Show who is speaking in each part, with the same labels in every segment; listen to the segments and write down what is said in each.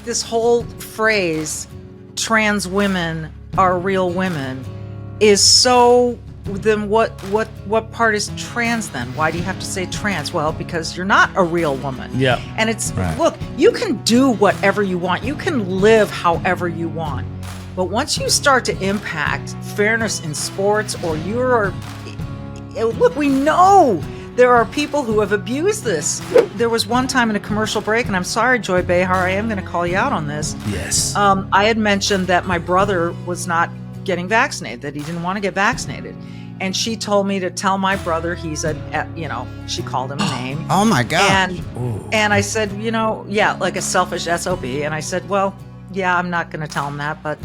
Speaker 1: this whole phrase, trans women are real women, is so, then what part is trans then? Why do you have to say trans? Well, because you're not a real woman.
Speaker 2: Yeah.
Speaker 1: And it's, look, you can do whatever you want. You can live however you want. But once you start to impact fairness in sports, or look, we know there are people who have abused this. There was one time in a commercial break, and I'm sorry, Joy Behar, I am going to call you out on this.
Speaker 2: Yes.
Speaker 1: I had mentioned that my brother was not getting vaccinated, that he didn't want to get vaccinated. And she told me to tell my brother he's she called him a name.
Speaker 3: Oh my God.
Speaker 1: And I said, like a selfish SOB. And I said, well, yeah, I'm not going to tell him that, but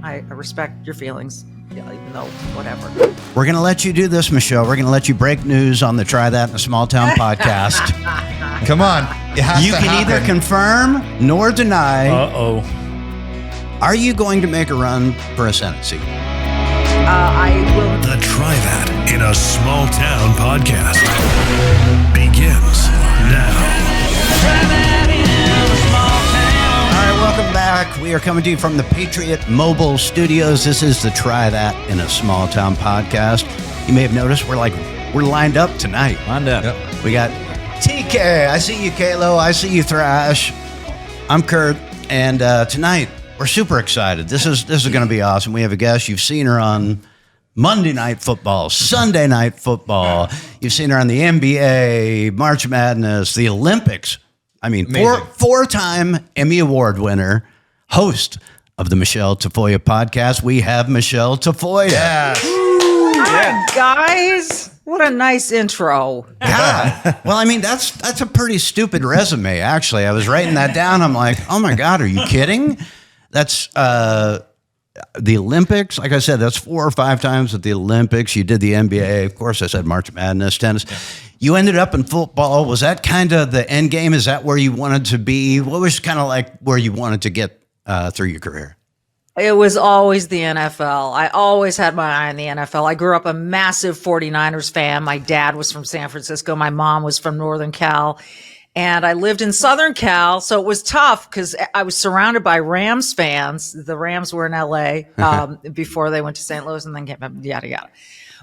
Speaker 1: I respect your feelings, even though whatever.
Speaker 3: We're going to let you do this, Michelle. We're going to let you break news on the Try That in a Small Town podcast.
Speaker 4: Come on.
Speaker 3: You can either confirm nor deny.
Speaker 2: Uh-oh.
Speaker 3: Are you going to make a run for a Senate seat?
Speaker 1: I will.
Speaker 5: The Try That in a Small Town podcast begins now.
Speaker 3: Welcome back. We are coming to you from the Patriot Mobile Studios. This is the Try That in a Small Town podcast. You may have noticed we're lined up tonight.
Speaker 2: Lined up.
Speaker 4: Yep.
Speaker 3: We got TK. I see you, Kalo. I see you, Thrash. I'm Kurt, and tonight we're super excited. This is going to be awesome. We have a guest. You've seen her on Monday Night Football, Sunday Night Football. You've seen her on the NBA, March Madness, the Olympics. I mean, four-time Emmy Award winner, host of the Michelle Tafoya podcast. We have Michelle Tafoya.
Speaker 4: Yes.
Speaker 1: Hi, guys. What a nice intro.
Speaker 3: Yeah. Well, I mean, that's a pretty stupid resume, actually. I was writing that down. I'm like, oh, my God, are you kidding? That's the Olympics. Like I said, that's 4 or 5 times at the Olympics. You did the NBA. Of course, I said March Madness, tennis. Yeah. You ended up in football. Was that kind of the end game? Is that where you wanted to be? What was kind of like where you wanted to get through your career?
Speaker 1: It was always the NFL. I always had my eye on the NFL. I grew up a massive 49ers fan. My dad was from San Francisco. My mom was from Northern Cal. And I lived in Southern Cal, so it was tough because I was surrounded by Rams fans. The Rams were in L.A. Before they went to St. Louis and then came up, yada, yada.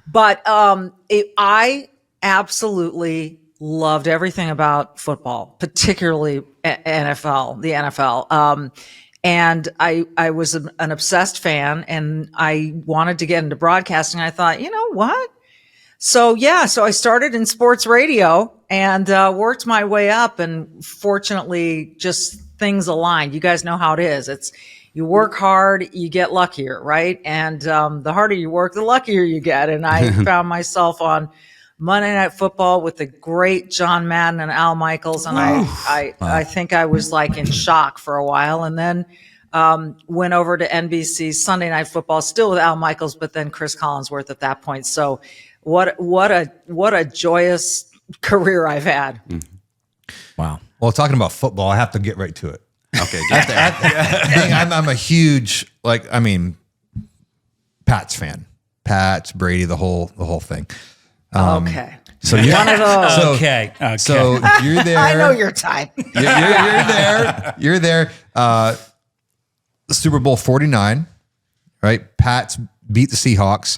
Speaker 1: But I absolutely loved everything about football, particularly NFL, the NFL. And I was an obsessed fan, and I wanted to get into broadcasting. I thought, you know what? So I started in sports radio and worked my way up, and fortunately, just things aligned. You guys know how it is. It's you work hard, you get luckier, right? And the harder you work, the luckier you get. And I found myself on Monday Night Football with the great John Madden and Al Michaels, and I think I was like in shock for a while, and then went over to NBC Sunday Night Football, still with Al Michaels, but then Chris Collinsworth at that point. So what a joyous career I've had.
Speaker 2: Wow.
Speaker 4: Well, talking about football, I have to get right to it.
Speaker 3: Okay, get there.
Speaker 4: I'm a huge, Pats fan. Pats, Brady, the whole thing.
Speaker 1: Okay.
Speaker 4: So you're
Speaker 1: one of those.
Speaker 2: Okay.
Speaker 4: So you're there.
Speaker 1: I know your type.
Speaker 4: You're there. You're there. Super Bowl 49, right? Pats beat the Seahawks.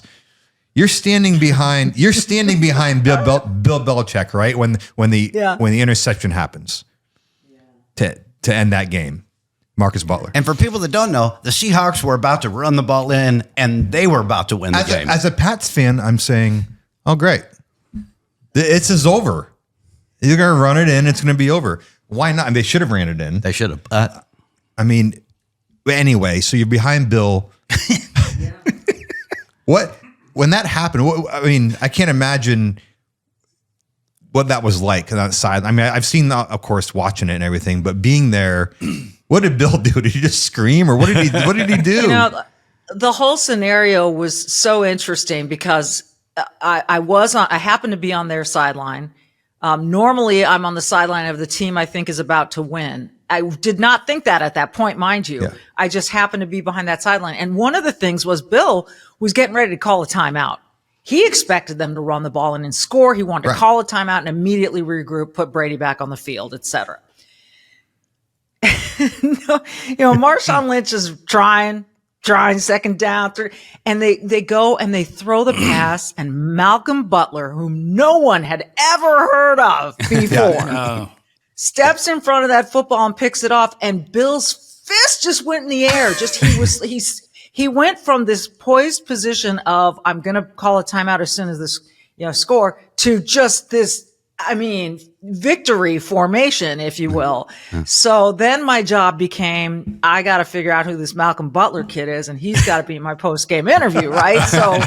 Speaker 4: You're standing behind Bill Belichick, right? When the interception happens to end that game. Marcus Butler.
Speaker 3: And for people that don't know, the Seahawks were about to run the ball in, and they were about to win the game.
Speaker 4: As a Pats fan, I'm saying, oh, great. It's over. You're going to run it in. It's going to be over. Why not? I mean, they should have ran it in.
Speaker 3: They should have.
Speaker 4: Anyway, so you're behind Bill. When that happened, I can't imagine what that was like on that side. I mean, I've seen, of course, watching it and everything, but being there, what did Bill do? Did he just scream, or what did he do?
Speaker 1: The whole scenario was so interesting because I happened to be on their sideline. Normally, I'm on the sideline of the team I think is about to win. I did not think that at that point, mind you. Yeah. I just happened to be behind that sideline. And one of the things was Bill was getting ready to call a timeout. He expected them to run the ball and score. He wanted to call a timeout and immediately regroup, put Brady back on the field, etc. No, Marshawn Lynch is trying second down, and they go and they throw the pass, and Malcolm Butler, whom no one had ever heard of before, steps in front of that football and picks it off, and Bill's fist just went in the air. He went from this poised position of, I'm going to call a timeout as soon as this, score, to just this, victory formation, if you will. So then my job became, I got to figure out who this Malcolm Butler kid is, and he's got to be my post-game interview, right? So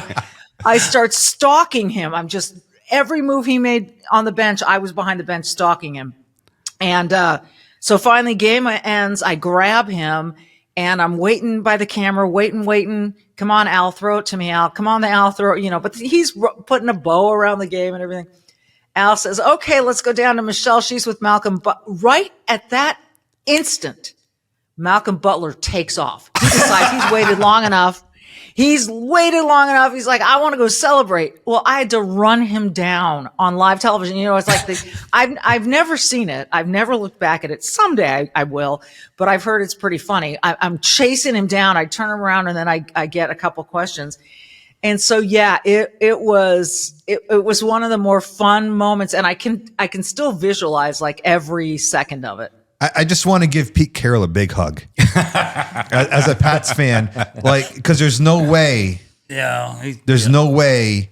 Speaker 1: I start stalking him. Every move he made on the bench, I was behind the bench stalking him. And so finally game ends, I grab him, and I'm waiting by the camera, waiting. Come on, Al, throw it to me, Al. Come on, Al, throw it, but he's putting a bow around the game and everything. Al says, okay, let's go down to Michelle. She's with Malcolm. But right at that instant, Malcolm Butler takes off. He decides he's waited long enough. He's like, I want to go celebrate. Well, I had to run him down on live television. It's like I've never seen it. I've never looked back at it. Someday I will, but I've heard it's pretty funny. I'm chasing him down. I turn him around, and then I get a couple questions. And so, yeah, it was one of the more fun moments, and I can still visualize like every second of it.
Speaker 4: I just want to give Pete Carroll a big hug as a Pats fan, because there's no way, no way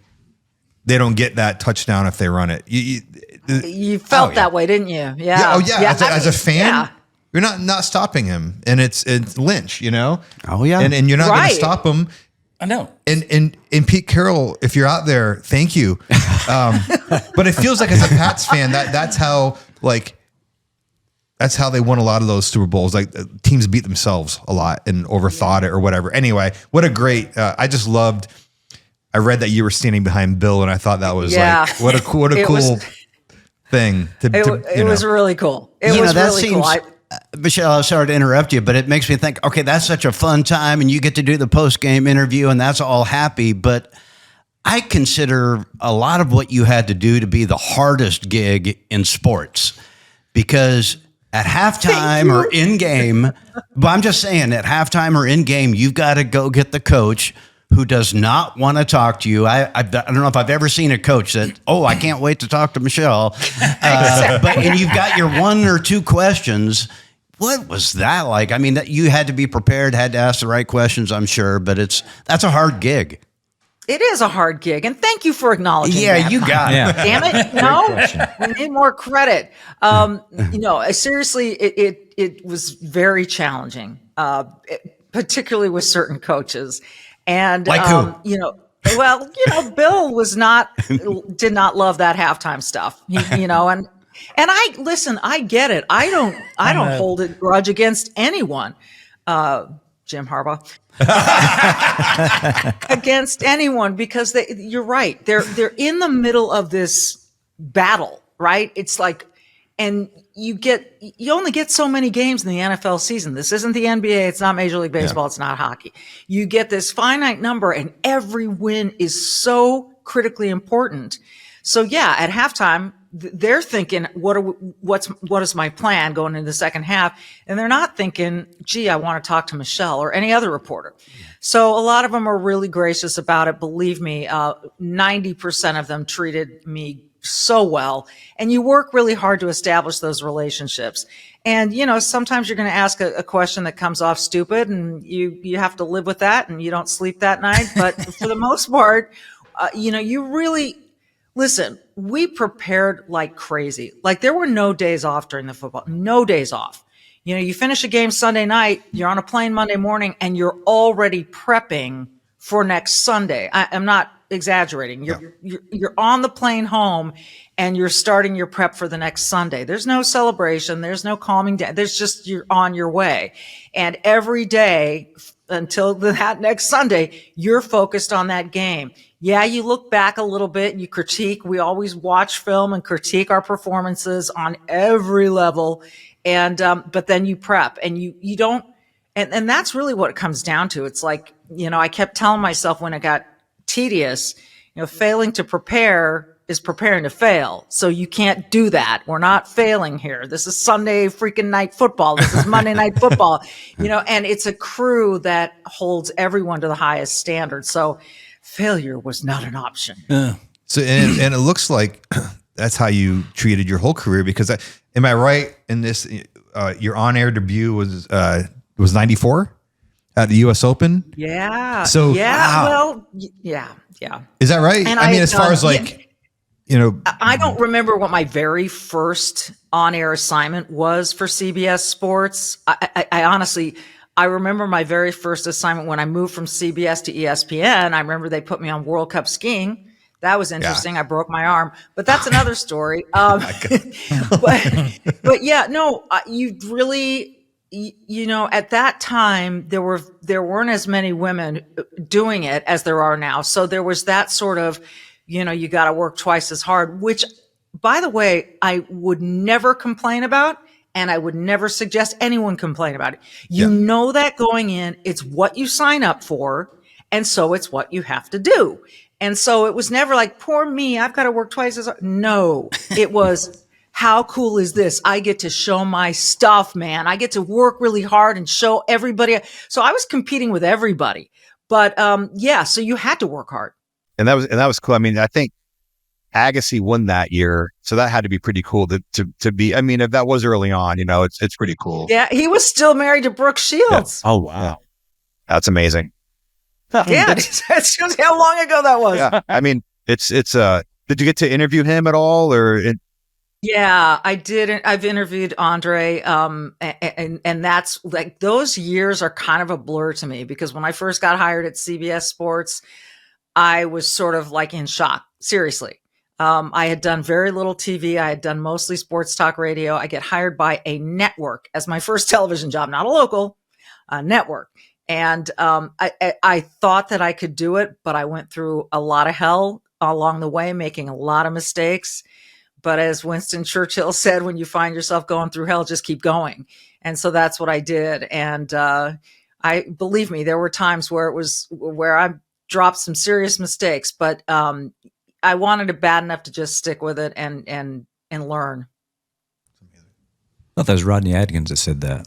Speaker 4: they don't get that touchdown if they run it.
Speaker 1: You felt that way, didn't you? Yeah.
Speaker 4: As a fan, you're not stopping him, and it's Lynch,
Speaker 3: Oh yeah,
Speaker 4: and you're not going to stop him.
Speaker 2: I know.
Speaker 4: And Pete Carroll, if you're out there, thank you. But it feels like as a Pats fan, that's how they won a lot of those Super Bowls. Like teams beat themselves a lot and overthought it or whatever. Anyway, what a great, I read that you were standing behind Bill, and I thought that was what a cool thing.
Speaker 1: It was really cool. It was really cool.
Speaker 3: Michelle, I'm sorry to interrupt you, but it makes me think, okay, that's such a fun time, and you get to do the post-game interview, and that's all happy. But I consider a lot of what you had to do to be the hardest gig in sports, because at halftime or in game, but I'm just saying, at halftime or in game, you've got to go get the coach who does not want to talk to you. I don't know if I've ever seen a coach that, I can't wait to talk to Michelle. And you've got your one or two questions. What was that like? That you had to be prepared, had to ask the right questions, I'm sure, but that's a hard gig.
Speaker 1: It is a hard gig, and thank you for acknowledging that.
Speaker 3: Yeah, you got it.
Speaker 1: Damn it. No, we need more credit. Seriously, it was very challenging, particularly with certain coaches. And,
Speaker 3: like who?
Speaker 1: Bill did not love that halftime stuff, and I get it. I don't hold a grudge against anyone. Jim Harbaugh. Against anyone, because you're right. They're in the middle of this battle, right? It's like, and you only get so many games in the NFL season. This isn't the NBA. It's not Major League Baseball. Yeah. It's not hockey. You get this finite number, and every win is so critically important. So yeah, at halftime, they're thinking, what is my plan going into the second half? And they're not thinking, gee, I want to talk to Michelle or any other reporter. So a lot of them are really gracious about it. Believe me, 90% of them treated me so well. And you work really hard to establish those relationships. And, sometimes you're going to ask a question that comes off stupid, and you have to live with that, and you don't sleep that night. But for the most part, you really... Listen, we prepared like crazy. Like there were no days off during the football, no days off. You finish a game Sunday night, you're on a plane Monday morning, and you're already prepping for next Sunday. I'm not exaggerating. You're on the plane home, and you're starting your prep for the next Sunday. There's no celebration. There's no calming down. There's just, you're on your way. And every day until that next Sunday, you're focused on that game. Yeah, you look back a little bit, you critique. We always watch film and critique our performances on every level. And, but then you prep, and you don't, and that's really what it comes down to. It's like, I kept telling myself when it got tedious, failing to prepare is preparing to fail. So you can't do that. We're not failing here. This is Sunday freaking night football. This is Monday night football, and it's a crew that holds everyone to the highest standard. So failure was not an option.
Speaker 4: So, and it looks like that's how you treated your whole career, because am I right in this? Your on-air debut was 94 at the U.S. Open.
Speaker 1: Yeah.
Speaker 4: So,
Speaker 1: yeah. Wow. Well, yeah.
Speaker 4: Is that right?
Speaker 1: And
Speaker 4: I mean, as far as like,
Speaker 1: I don't remember what my very first on-air assignment was for CBS Sports. I honestly, I remember my very first assignment when I moved from CBS to ESPN. I remember they put me on World Cup skiing. That was interesting. Yeah. I broke my arm, but that's another story. But yeah, no, you really, at that time there weren't as many women doing it as there are now. So there was that sort of, you got to work twice as hard, which, by the way, I would never complain about. And I would never suggest anyone complain about it. You know that going in, it's what you sign up for. And so it's what you have to do. And so it was never like, poor me, I've got to work twice as hard. No, it was, how cool is this? I get to show my stuff, man. I get to work really hard and show everybody. So I was competing with everybody. But so you had to work hard.
Speaker 2: And that was cool. I mean, I think Agassi won that year, so that had to be pretty cool to be. I mean, if that was early on, it's pretty cool.
Speaker 1: Yeah, he was still married to Brooke Shields.
Speaker 2: Yeah. Oh wow, that's amazing.
Speaker 1: Yeah, that shows how long ago that was.
Speaker 2: Yeah, I mean, it's. Did you get to interview him at all, or?
Speaker 1: Yeah, I did. I've interviewed Andre, and that's like, those years are kind of a blur to me, because when I first got hired at CBS Sports, I was sort of like in shock. Seriously. I had done very little TV. I had done mostly sports talk radio. I get hired by a network as my first television job, not a local, network. And I thought that I could do it, but I went through a lot of hell along the way, making a lot of mistakes. But as Winston Churchill said, when you find yourself going through hell, just keep going. And so that's what I did. And believe me, there were times where I dropped some serious mistakes, but I wanted it bad enough to just stick with it and learn.
Speaker 6: I thought that was Rodney Adkins that said that.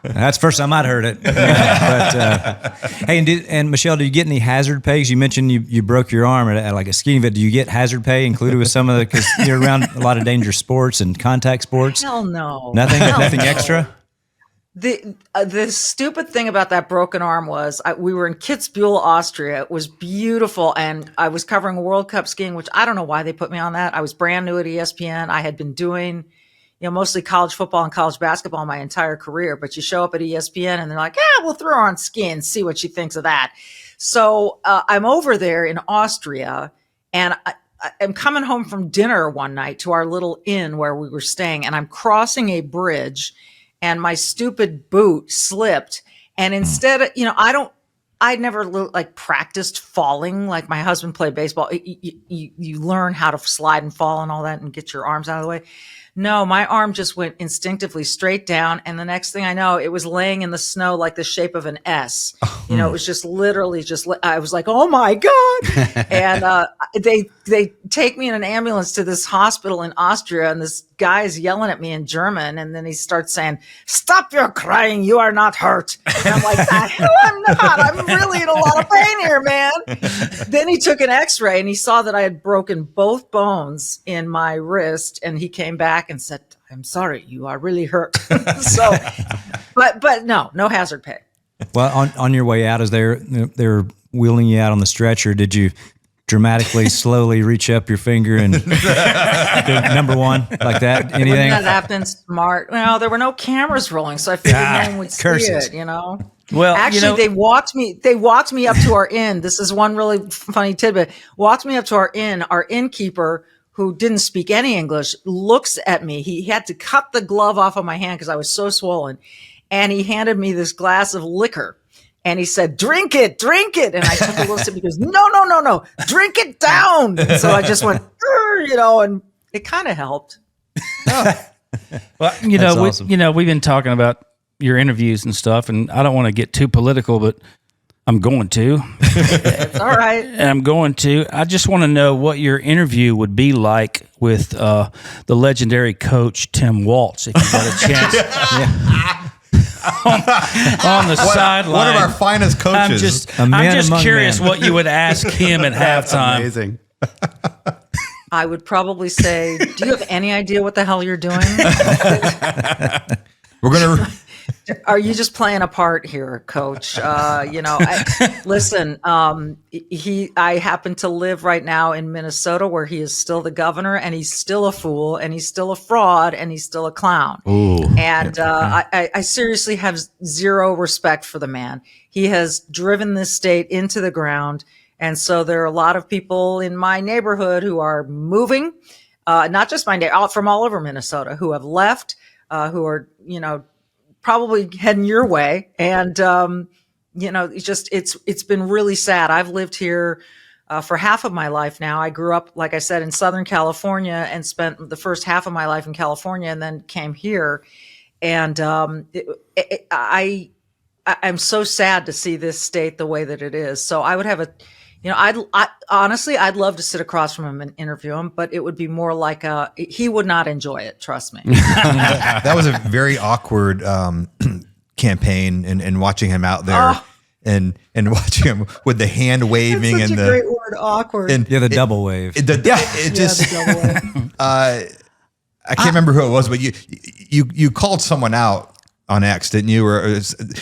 Speaker 6: That's the first time I'd heard it. But hey, and Michelle, do you get any hazard pay? You mentioned you broke your arm at like a skiing event. Do you get hazard pay included with some of the, because you're around a lot of dangerous sports and contact sports?
Speaker 1: Hell no.
Speaker 6: Nothing extra?
Speaker 1: The stupid thing about that broken arm was we were in Kitzbühel, Austria. It was beautiful. And I was covering World Cup skiing, which I don't know why they put me on that. I was brand new at ESPN. I had been doing, mostly college football and college basketball my entire career, but you show up at ESPN and they're like, we'll throw her on skiing and see what she thinks of that. So I'm over there in Austria, and I'm coming home from dinner one night to our little inn where we were staying, and I'm crossing a bridge, and my stupid boot slipped. And instead of, I'd never practiced falling. Like my husband played baseball. You learn how to slide and fall and all that and get your arms out of the way. No, my arm just went instinctively straight down. And the next thing I know, it was laying in the snow like the shape of an S. It was just literally I was like, oh my God. And they take me in an ambulance to this hospital in Austria, and this guy is yelling at me in German. And then he starts saying, stop your crying. You are not hurt. And I'm like, hell, I'm not. I'm really in a lot of pain here, man. Then he took an x-ray and he saw that I had broken both bones in my wrist. And he came back and said, I'm sorry, you are really hurt. So, but no hazard pay.
Speaker 6: Well, on your way out, as they're wheeling you out on the stretcher, did you dramatically, slowly reach up your finger and number one like that? Anything?
Speaker 1: Wouldn't that happen smart? Well, there were no cameras rolling, so I figured no one would see it, Well, actually, they walked me up to our inn. This is one really funny tidbit. Walked me up to our inn. Our innkeeper, who didn't speak any English, looks at me. He had to cut the glove off of my hand because I was so swollen. And he handed me this glass of liquor. And he said, drink it. And I took a little sip. He goes, no, drink it down. And so I just went, and it kind of helped.
Speaker 7: Well,
Speaker 6: awesome.
Speaker 7: we've been talking about your interviews and stuff, and I don't want to get too political, but I'm going to.
Speaker 1: It's all right.
Speaker 7: I'm going to. I just want to know what your interview would be like with the legendary coach Tim Waltz, if you got a chance. on the sideline.
Speaker 4: One of our finest coaches.
Speaker 7: I'm just curious what you would ask him at halftime.
Speaker 3: Amazing.
Speaker 1: I would probably say, do you have any idea what the hell you're doing?
Speaker 4: We're going to...
Speaker 1: Are you just playing a part here, Coach? Listen. I happen to live right now in Minnesota, where he is still the governor, and he's still a fool, and he's still a fraud, and he's still a clown.
Speaker 3: Ooh.
Speaker 1: And I seriously have zero respect for the man. He has driven this state into the ground, and so there are a lot of people in my neighborhood who are moving, not just my neighborhood, from all over Minnesota, who have left, who are probably heading your way. And, it's been really sad. I've lived here for half of my life now. I grew up, like I said, in Southern California and spent the first half of my life in California and then came here. And I'm so sad to see this state the way that it is. So I would have I'd love to sit across from him and interview him, but it would be more like he would not enjoy it. Trust me.
Speaker 4: That was a very awkward campaigin, and watching him out there and watching him with the hand waving
Speaker 1: It's such
Speaker 4: and
Speaker 1: a
Speaker 4: the
Speaker 1: great word, awkward.
Speaker 4: And
Speaker 6: the double wave.
Speaker 4: It just,
Speaker 1: the double wave.
Speaker 4: I can't remember who it was, but you called someone out on X, didn't you? Or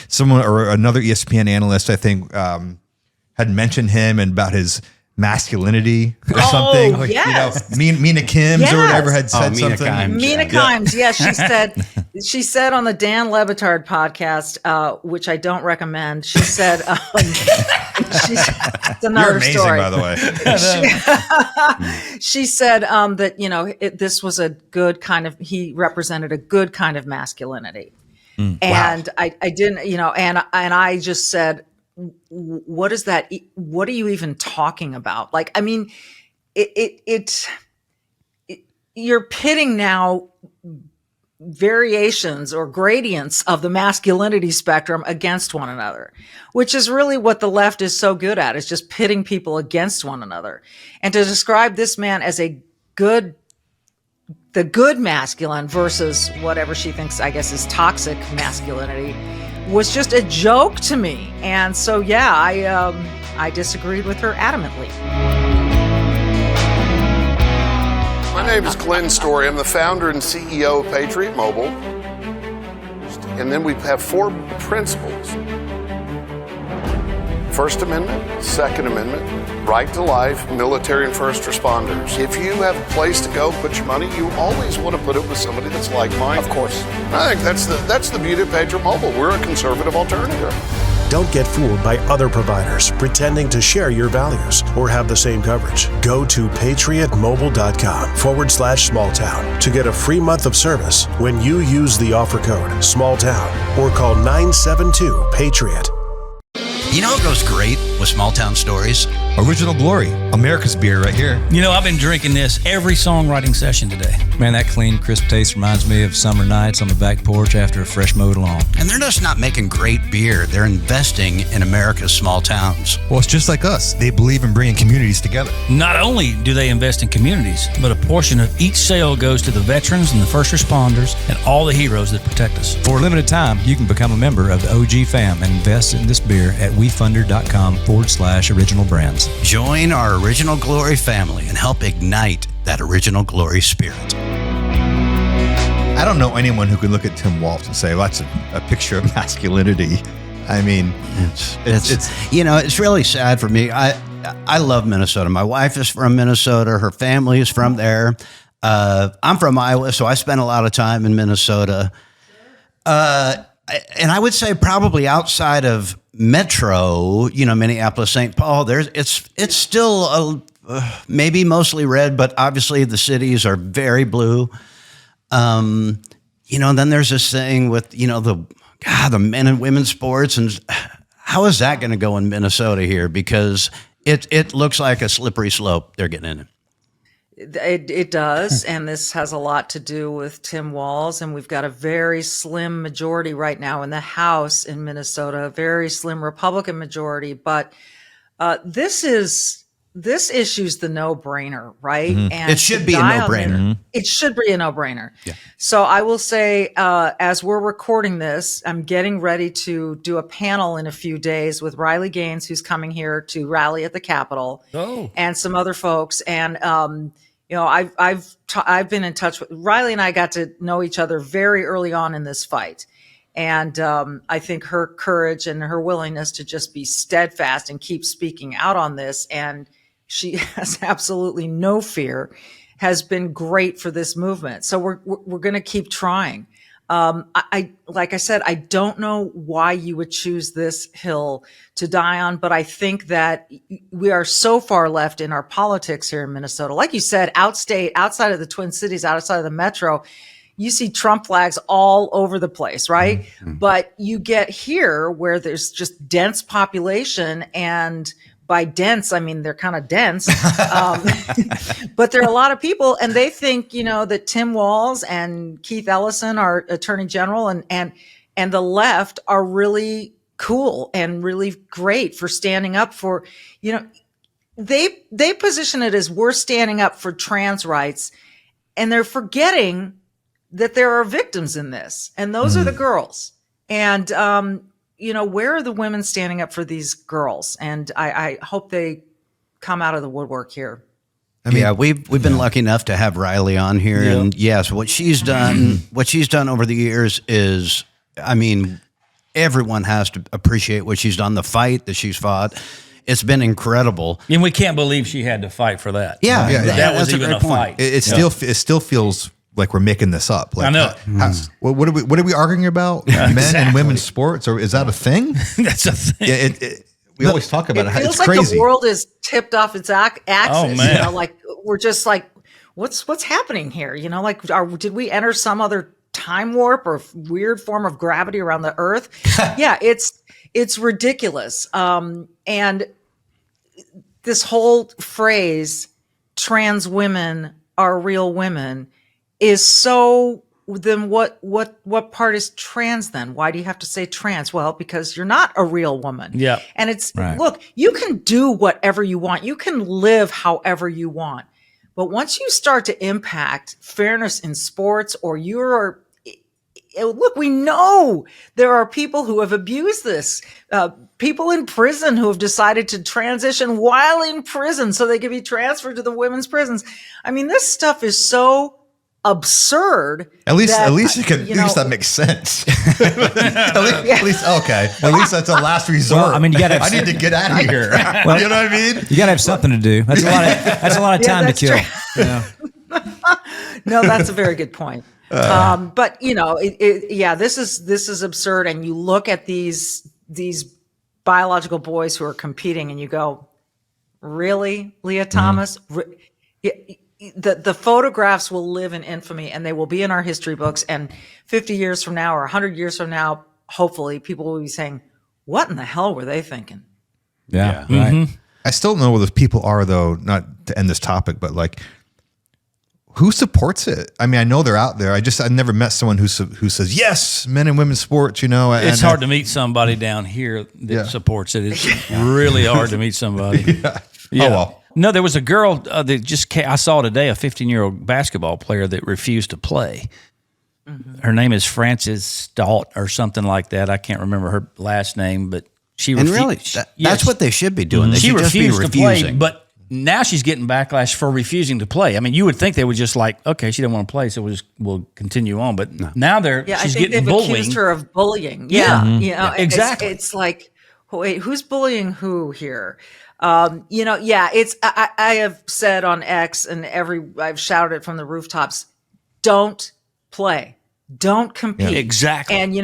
Speaker 4: someone, or another ESPN analyst, I think, had mentioned him and about his masculinity or something. Like,
Speaker 1: yes.
Speaker 4: Mina Kims
Speaker 1: Yes.
Speaker 4: or whatever had said
Speaker 3: Mina
Speaker 4: something.
Speaker 3: Kimes.
Speaker 1: Mina Kimes, yes, she said on the Dan Lebitard podcast, which I don't recommend. She said, it's another
Speaker 4: You're amazing,
Speaker 1: story.
Speaker 4: by the way.
Speaker 1: She said that this was a good kind of. He represented a good kind of masculinity, and I didn't, and I just said, what is that? What are you even talking about? Like, I mean, you're pitting now variations or gradients of the masculinity spectrum against one another, which is really what the left is so good at, is just pitting people against one another. And to describe this man as the good masculine versus whatever she thinks, I guess, is toxic masculinity was just a joke to me. And so, I disagreed with her adamantly.
Speaker 8: My name is Glenn Story. I'm the founder and CEO of Patriot Mobile. And then we have 4 principles. First Amendment, Second Amendment, right to life, military and first responders. If you have a place to go put your money, you always want to put it with somebody that's like-minded. Of course. I think that's the beauty of Patriot Mobile. We're a conservative alternative.
Speaker 5: Don't get fooled by other providers pretending to share your values or have the same coverage. Go to patriotmobile.com/smalltown to get a free month of service when you use the offer code SMALLTOWN or call 972-PATRIOT.
Speaker 3: You know what goes great with small town stories?
Speaker 4: Original Glory, America's beer right here.
Speaker 7: I've been drinking this every songwriting session today.
Speaker 6: Man, that clean, crisp taste reminds me of summer nights on the back porch after a fresh mowed lawn.
Speaker 3: And they're just not making great beer. They're investing in America's small towns.
Speaker 4: Well, it's just like us. They believe in bringing communities together.
Speaker 7: Not only do they invest in communities, but a portion of each sale goes to the veterans and the first responders and all the heroes that protect us.
Speaker 6: For a limited time, you can become a member of the OG fam and invest in this beer at wefunder.com/original brands.
Speaker 3: Join our Original Glory family and help ignite that Original Glory spirit.
Speaker 4: I don't know anyone who can look at Tim Waltz and say, well, that's a picture of masculinity. I mean,
Speaker 3: it's really sad for me. I love Minnesota. My wife is from Minnesota. Her family is from there. I'm from Iowa, so I spent a lot of time in Minnesota. And I would say probably outside of Metro, Minneapolis, St. Paul, it's still maybe mostly red, but obviously the cities are very blue. And then there's this thing with, the men and women's sports, and how is that going to go in Minnesota here? Because it looks like a slippery slope they're getting in.
Speaker 1: It does, and this has a lot to do with Tim Walz, and we've got a very slim majority right now in the House in Minnesota, a very slim Republican majority, but this issue's the no-brainer, right? And
Speaker 3: It should be a no-brainer.
Speaker 1: It should be a no-brainer. Yeah. So I will say, as we're recording this, I'm getting ready to do a panel in a few days with Riley Gaines, who's coming here to rally at the Capitol, and some other folks. And I've been in touch with Riley, and I got to know each other very early on in this fight. And I think her courage and her willingness to just be steadfast and keep speaking out on this, and she has absolutely no fear, has been great for this movement. So we're going to keep trying. Like I said, I don't know why you would choose this hill to die on, but I think that we are so far left in our politics here in Minnesota. Like you said, outside of the Twin Cities, outside of the metro, you see Trump flags all over the place, right? But you get here where there's just dense population, and by dense, I mean, they're kind of dense, but there are a lot of people, and they think, that Tim Walz and Keith Ellison, our Attorney General, and the left are really cool and really great for standing up for, they position it as we're standing up for trans rights, and they're forgetting that there are victims in this, and those are the girls. And, where are the women standing up for these girls? And I hope they come out of the woodwork here.
Speaker 3: I mean, we've been lucky enough to have Riley on here, and yes, what she's done over the years is, I mean, everyone has to appreciate what she's done, the fight that she's fought. It's been incredible,
Speaker 7: and we can't believe she had to fight for that.
Speaker 3: That
Speaker 7: was even a fight.
Speaker 4: It still feels like we're making this up. Like,
Speaker 7: I know.
Speaker 4: What are we arguing about? Men and women's sports, or is that a thing?
Speaker 7: That's a thing.
Speaker 4: We always talk about it.
Speaker 1: It feels
Speaker 4: It's
Speaker 1: like
Speaker 4: crazy.
Speaker 1: the world is tipped off its axis.
Speaker 7: Oh, man.
Speaker 1: Like we're just like, what's happening here? Did we enter some other time warp or weird form of gravity around the Earth? Yeah, it's ridiculous. And this whole phrase, "trans women are real women," is so. Then what part is trans then? Why do you have to say trans? Well, because you're not a real woman.
Speaker 7: Yeah.
Speaker 1: And look, you can do whatever you want. You can live however you want. But once you start to impact fairness in sports, or look, we know there are people who have abused this, people in prison who have decided to transition while in prison so they can be transferred to the women's prisons. I mean, this stuff is so absurd.
Speaker 4: At least that makes sense. at least okay. At least that's a last resort.
Speaker 6: Well, I mean,
Speaker 4: I need to get out of here.
Speaker 6: Well,
Speaker 4: you know what I mean?
Speaker 6: You got to have something to do. That's a lot of time to kill.
Speaker 1: No, that's a very good point. But this is absurd. And you look at these biological boys who are competing, and you go, really, Leah Thomas? The photographs will live in infamy, and they will be in our history books. And 50 years from now, or 100 years from now, hopefully, people will be saying, "What in the hell were they thinking?"
Speaker 6: Yeah, right.
Speaker 4: I still don't know where those people are, though. Not to end this topic, but like, who supports it? I mean, I know they're out there. I've never met someone who says yes, men and women's sports.
Speaker 7: It's hard to meet somebody down here that supports it. It's really hard to meet somebody.
Speaker 4: Yeah.
Speaker 7: Yeah.
Speaker 4: Oh well.
Speaker 7: No, there was a girl that just I saw today, a 15-year-old basketball player that refused to play. Mm-hmm. Her name is Frances Stott or something like that. I can't remember her last name, but she refused.
Speaker 3: And really, that's what they should be doing. They
Speaker 7: she
Speaker 3: should just be
Speaker 7: refused to play,
Speaker 3: refusing.
Speaker 7: but now she's getting backlash for refusing to play. I mean, you would think they would just like, okay, she didn't want to play, so we'll continue on. But now she's getting bullied.
Speaker 1: Accused her of bullying.
Speaker 7: Yeah,
Speaker 1: exactly. It's like, wait, who's bullying who here? I have said on X, and I've shouted it from the rooftops, don't play, don't compete.
Speaker 7: Yeah, exactly.
Speaker 1: And,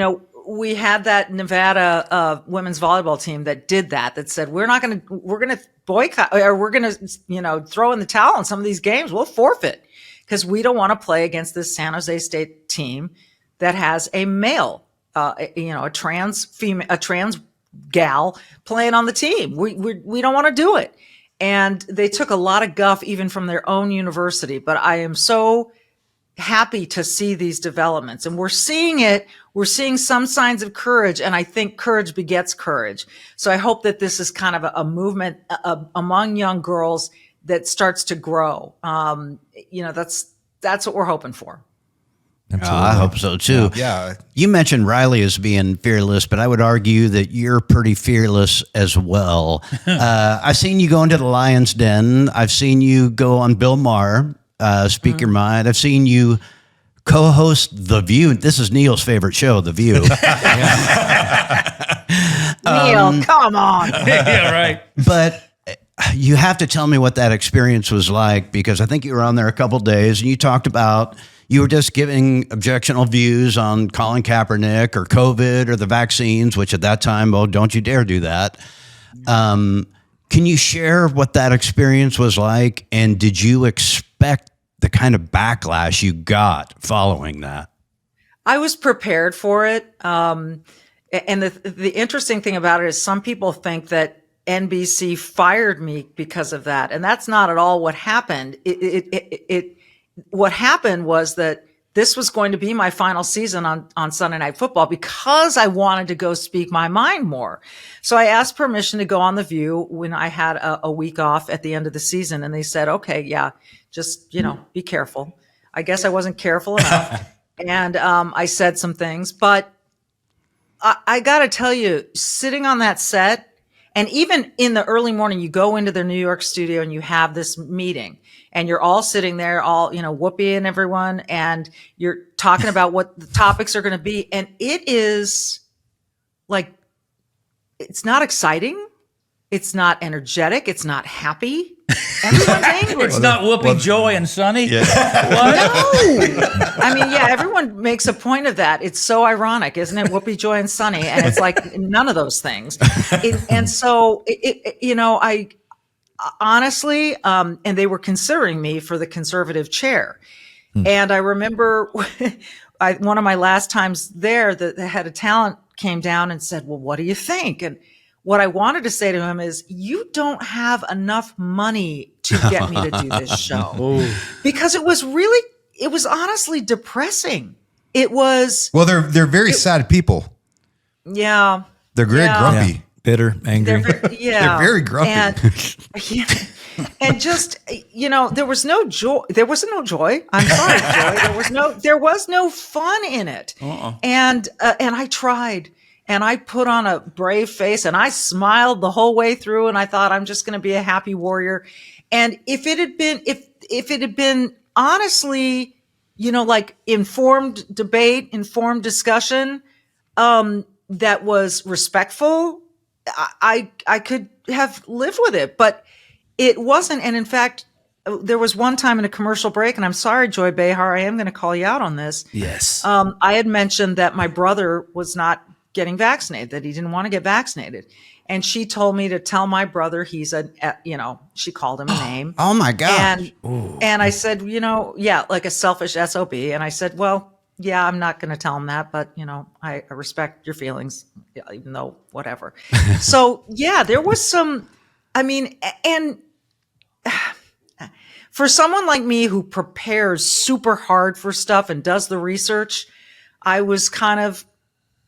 Speaker 1: we had that Nevada women's volleyball team that did that said, we're going to boycott, or we're going to, throw in the towel on some of these games. We'll forfeit because we don't want to play against this San Jose State team that has a male, a trans gal playing on the team. We don't want to do it. And they took a lot of guff even from their own university. But I am so happy to see these developments, and we're seeing it. We're seeing some signs of courage, and I think courage begets courage. So I hope that this is kind of a movement among young girls that starts to grow. That's what we're hoping for.
Speaker 3: I hope so too.
Speaker 4: Yeah.
Speaker 3: You mentioned Riley as being fearless, but I would argue that you're pretty fearless as well. I've seen you go into the Lion's Den. I've seen you go on Bill Maher, speak your mind. I've seen you co-host The View. This is Neil's favorite show, The View.
Speaker 1: Neil, come on.
Speaker 7: Yeah, right.
Speaker 3: But you have to tell me what that experience was like, because I think you were on there a couple days and you talked about you were just giving objectionable views on Colin Kaepernick or COVID or the vaccines, which at that time, well, don't you dare do that. Can you share what that experience was like? And did you expect the kind of backlash you got following that?
Speaker 1: I was prepared for it. And the interesting thing about it is some people think that NBC fired me because of that. And that's not at all what happened. What happened was that this was going to be my final season on Sunday Night Football because I wanted to go speak my mind more. So I asked permission to go on The View when I had a week off at the end of the season. And they said, okay, yeah, just, be careful. I guess I wasn't careful enough. And I said some things, but I got to tell you, sitting on that set, and even in the early morning, you go into their New York studio and you have this meeting and you're all sitting there, all, Whoopi and everyone, and you're talking about what the topics are going to be. And it is like, it's not exciting. It's not energetic. It's not happy. Everyone's angry.
Speaker 7: It's not Whoopi, Joy, and Sunny.
Speaker 1: Yeah. No. I mean, yeah, everyone makes a point of that. It's so ironic, isn't it? Whoopi, Joy, and Sunny. And it's like none of those things. And so, I honestly, and they were considering me for the conservative chair. And I remember one of my last times there, the head of talent came down and said, well, what do you think? And what I wanted to say to him is, you don't have enough money to get me to do this show. Because it was honestly depressing. It was.
Speaker 4: Well, they're very sad people.
Speaker 1: Yeah.
Speaker 4: They're very grumpy.
Speaker 6: Yeah. Bitter, angry.
Speaker 1: They're
Speaker 4: very grumpy.
Speaker 1: And just, there was no joy. There was no joy. I'm sorry, Joy. There was no fun in it. And I tried. And I put on a brave face and I smiled the whole way through. And I thought, I'm just going to be a happy warrior. And if it had been honestly, like informed debate, informed discussion, that was respectful, I could have lived with it, but it wasn't. And in fact, there was one time in a commercial break, and I'm sorry, Joy Behar, I am going to call you out on this.
Speaker 7: Yes.
Speaker 1: I had mentioned that my brother was not getting vaccinated, that he didn't want to get vaccinated. And she told me to tell my brother he's she called him a name.
Speaker 3: Oh my gosh.
Speaker 1: And I said, like a selfish SOB. And I said, well, yeah, I'm not going to tell him that, but I respect your feelings, even though whatever. So yeah, there was some, and for someone like me who prepares super hard for stuff and does the research, I was kind of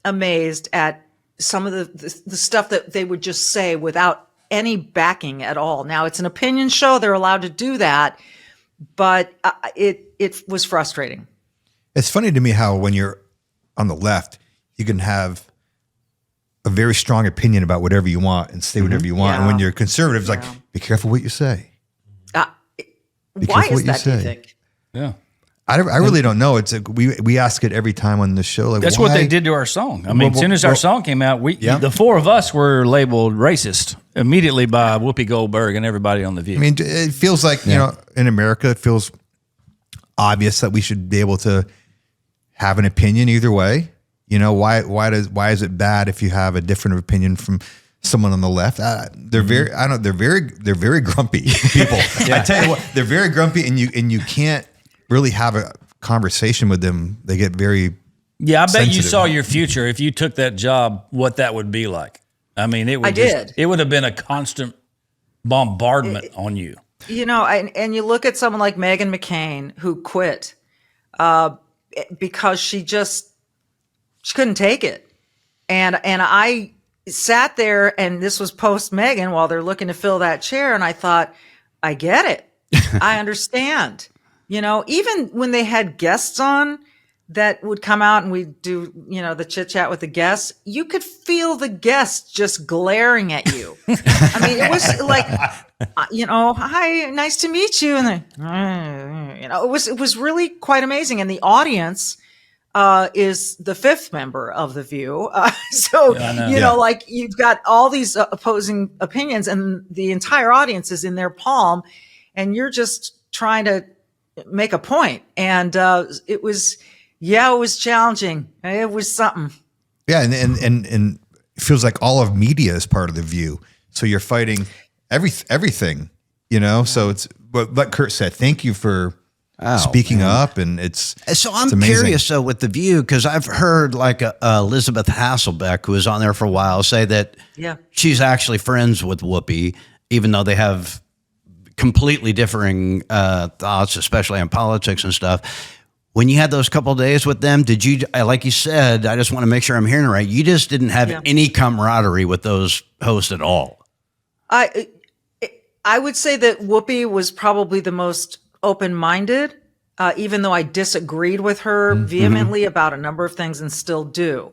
Speaker 1: amazed at some of the stuff that they would just say without any backing at all. Now it's an opinion show. They're allowed to do that, but it was frustrating.
Speaker 4: It's funny to me how when you're on the left, you can have a very strong opinion about whatever you want and say whatever you want.
Speaker 1: Yeah.
Speaker 4: And when you're conservative, it's like, be careful what you say.
Speaker 1: Why is that, do you think?
Speaker 7: Yeah.
Speaker 4: I really don't know. It's we ask it every time on the show. Like,
Speaker 7: that's
Speaker 4: why?
Speaker 7: what they did to our song. I mean, as soon as our song came out, the four of us were labeled racist immediately by Whoopi Goldberg and everybody on The View.
Speaker 4: I mean, it feels like, in America, it feels obvious that we should be able to have an opinion either way. Why is it bad if you have a different opinion from someone on the left? They're very grumpy people. I tell you what, they're very grumpy, and you can't really have a conversation with them. They get very
Speaker 7: I bet
Speaker 4: sensitive.
Speaker 7: you saw your future if you took that job, what that would be like. I mean, it would have been a constant bombardment on you.
Speaker 1: And you look at someone like Meghan McCain who quit because she couldn't take it. And I sat there, and this was post Meghan while they're looking to fill that chair. And I thought, I get it. I understand. Even when they had guests on that would come out and we'd do, the chit chat with the guests, you could feel the guests just glaring at you. I mean, it was like, hi, nice to meet you. And then, it was really quite amazing. And the audience is the fifth member of The View. Like you've got all these opposing opinions, and the entire audience is in their palm, and you're just trying to make a point. And it was challenging. It was something.
Speaker 4: Yeah. And it feels like all of media is part of The View. So you're fighting everything, so but like Kurt said, thank you for speaking up. And
Speaker 3: so I'm
Speaker 4: amazing.
Speaker 3: curious though with The View, because I've heard like Elizabeth Hasselbeck, who was on there for a while, say that she's actually friends with Whoopi, even though they have completely differing thoughts, especially on politics and stuff. When you had those couple of days with them, did you, like you said, I just want to make sure I'm hearing it right, you just didn't have any camaraderie with those hosts at all?
Speaker 1: I would say that Whoopi was probably the most open-minded, even though I disagreed with her vehemently about a number of things and still do.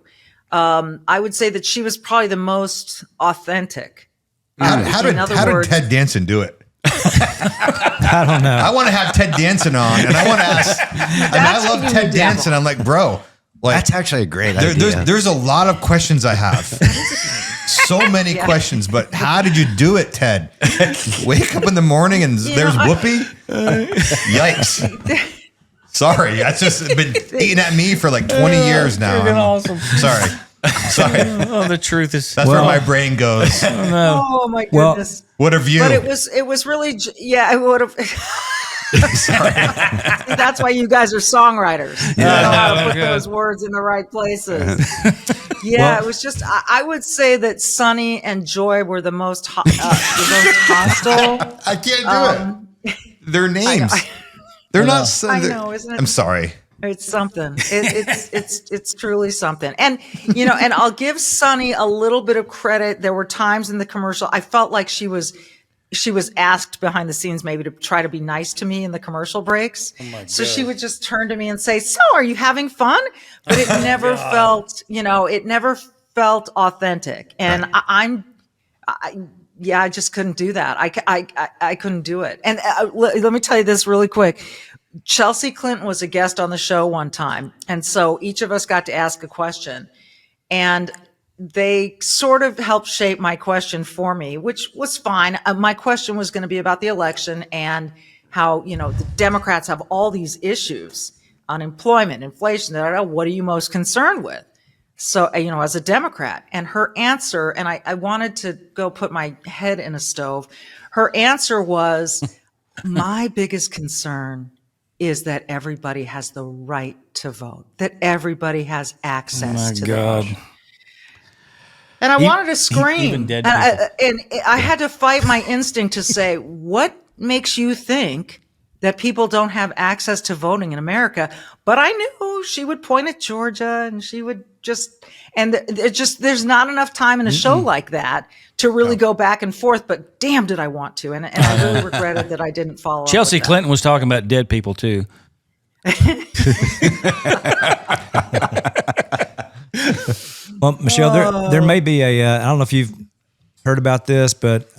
Speaker 1: I would say that she was probably the most authentic.
Speaker 4: How did Ted Danson do it?
Speaker 6: I don't know.
Speaker 4: I want to have Ted Danson on, and I want to ask. And I love Ted Danson. I'm like, bro, like
Speaker 3: that's actually a great idea.
Speaker 4: There's a lot of questions I have. So many questions, but how did you do it, Ted? Wake up in the morning and there's Whoopi? Yikes. Sorry, that's just been eating at me for like 20 years now.
Speaker 7: Awesome.
Speaker 4: Sorry.
Speaker 7: Oh, the truth is
Speaker 4: that's where my brain goes.
Speaker 1: Oh my goodness.
Speaker 4: What have you?
Speaker 1: But it was really, I would have. Sorry. That's why you guys are songwriters. You know how to put those words in the right places. It was just, I would say that Sunny and Joy were the most hostile.
Speaker 4: I can't do it. Their names. They're not.
Speaker 1: I know, isn't it?
Speaker 4: I'm sorry.
Speaker 1: It's something. It's truly something. And, and I'll give Sunny a little bit of credit. There were times in the commercial, I felt like she was asked behind the scenes maybe to try to be nice to me in the commercial breaks. So she would just turn to me and say, "So are you having fun?" But it never felt, it never felt authentic. And I just couldn't do that. I couldn't do it. And let me tell you this really quick. Chelsea Clinton was a guest on the show one time. And so each of us got to ask a question, and they sort of helped shape my question for me, which was fine. My question was going to be about the election and how, the Democrats have all these issues, unemployment, inflation. What are you most concerned with? So, as a Democrat, and her answer, and I wanted to go put my head in a stove. Her answer was, my biggest concern is that everybody has the right to vote, that everybody has access to the vote. And I wanted to scream. And I had to fight my instinct to say, what makes you think that people don't have access to voting in America? But I knew she would point at Georgia, and she would there's not enough time in a show like that to really go back and forth, but damn did I want to. And I really regretted that I didn't follow
Speaker 7: Chelsea
Speaker 1: up with
Speaker 7: Clinton was talking about dead people too.
Speaker 6: Well, Michelle, there may be I don't know if you've heard about this, but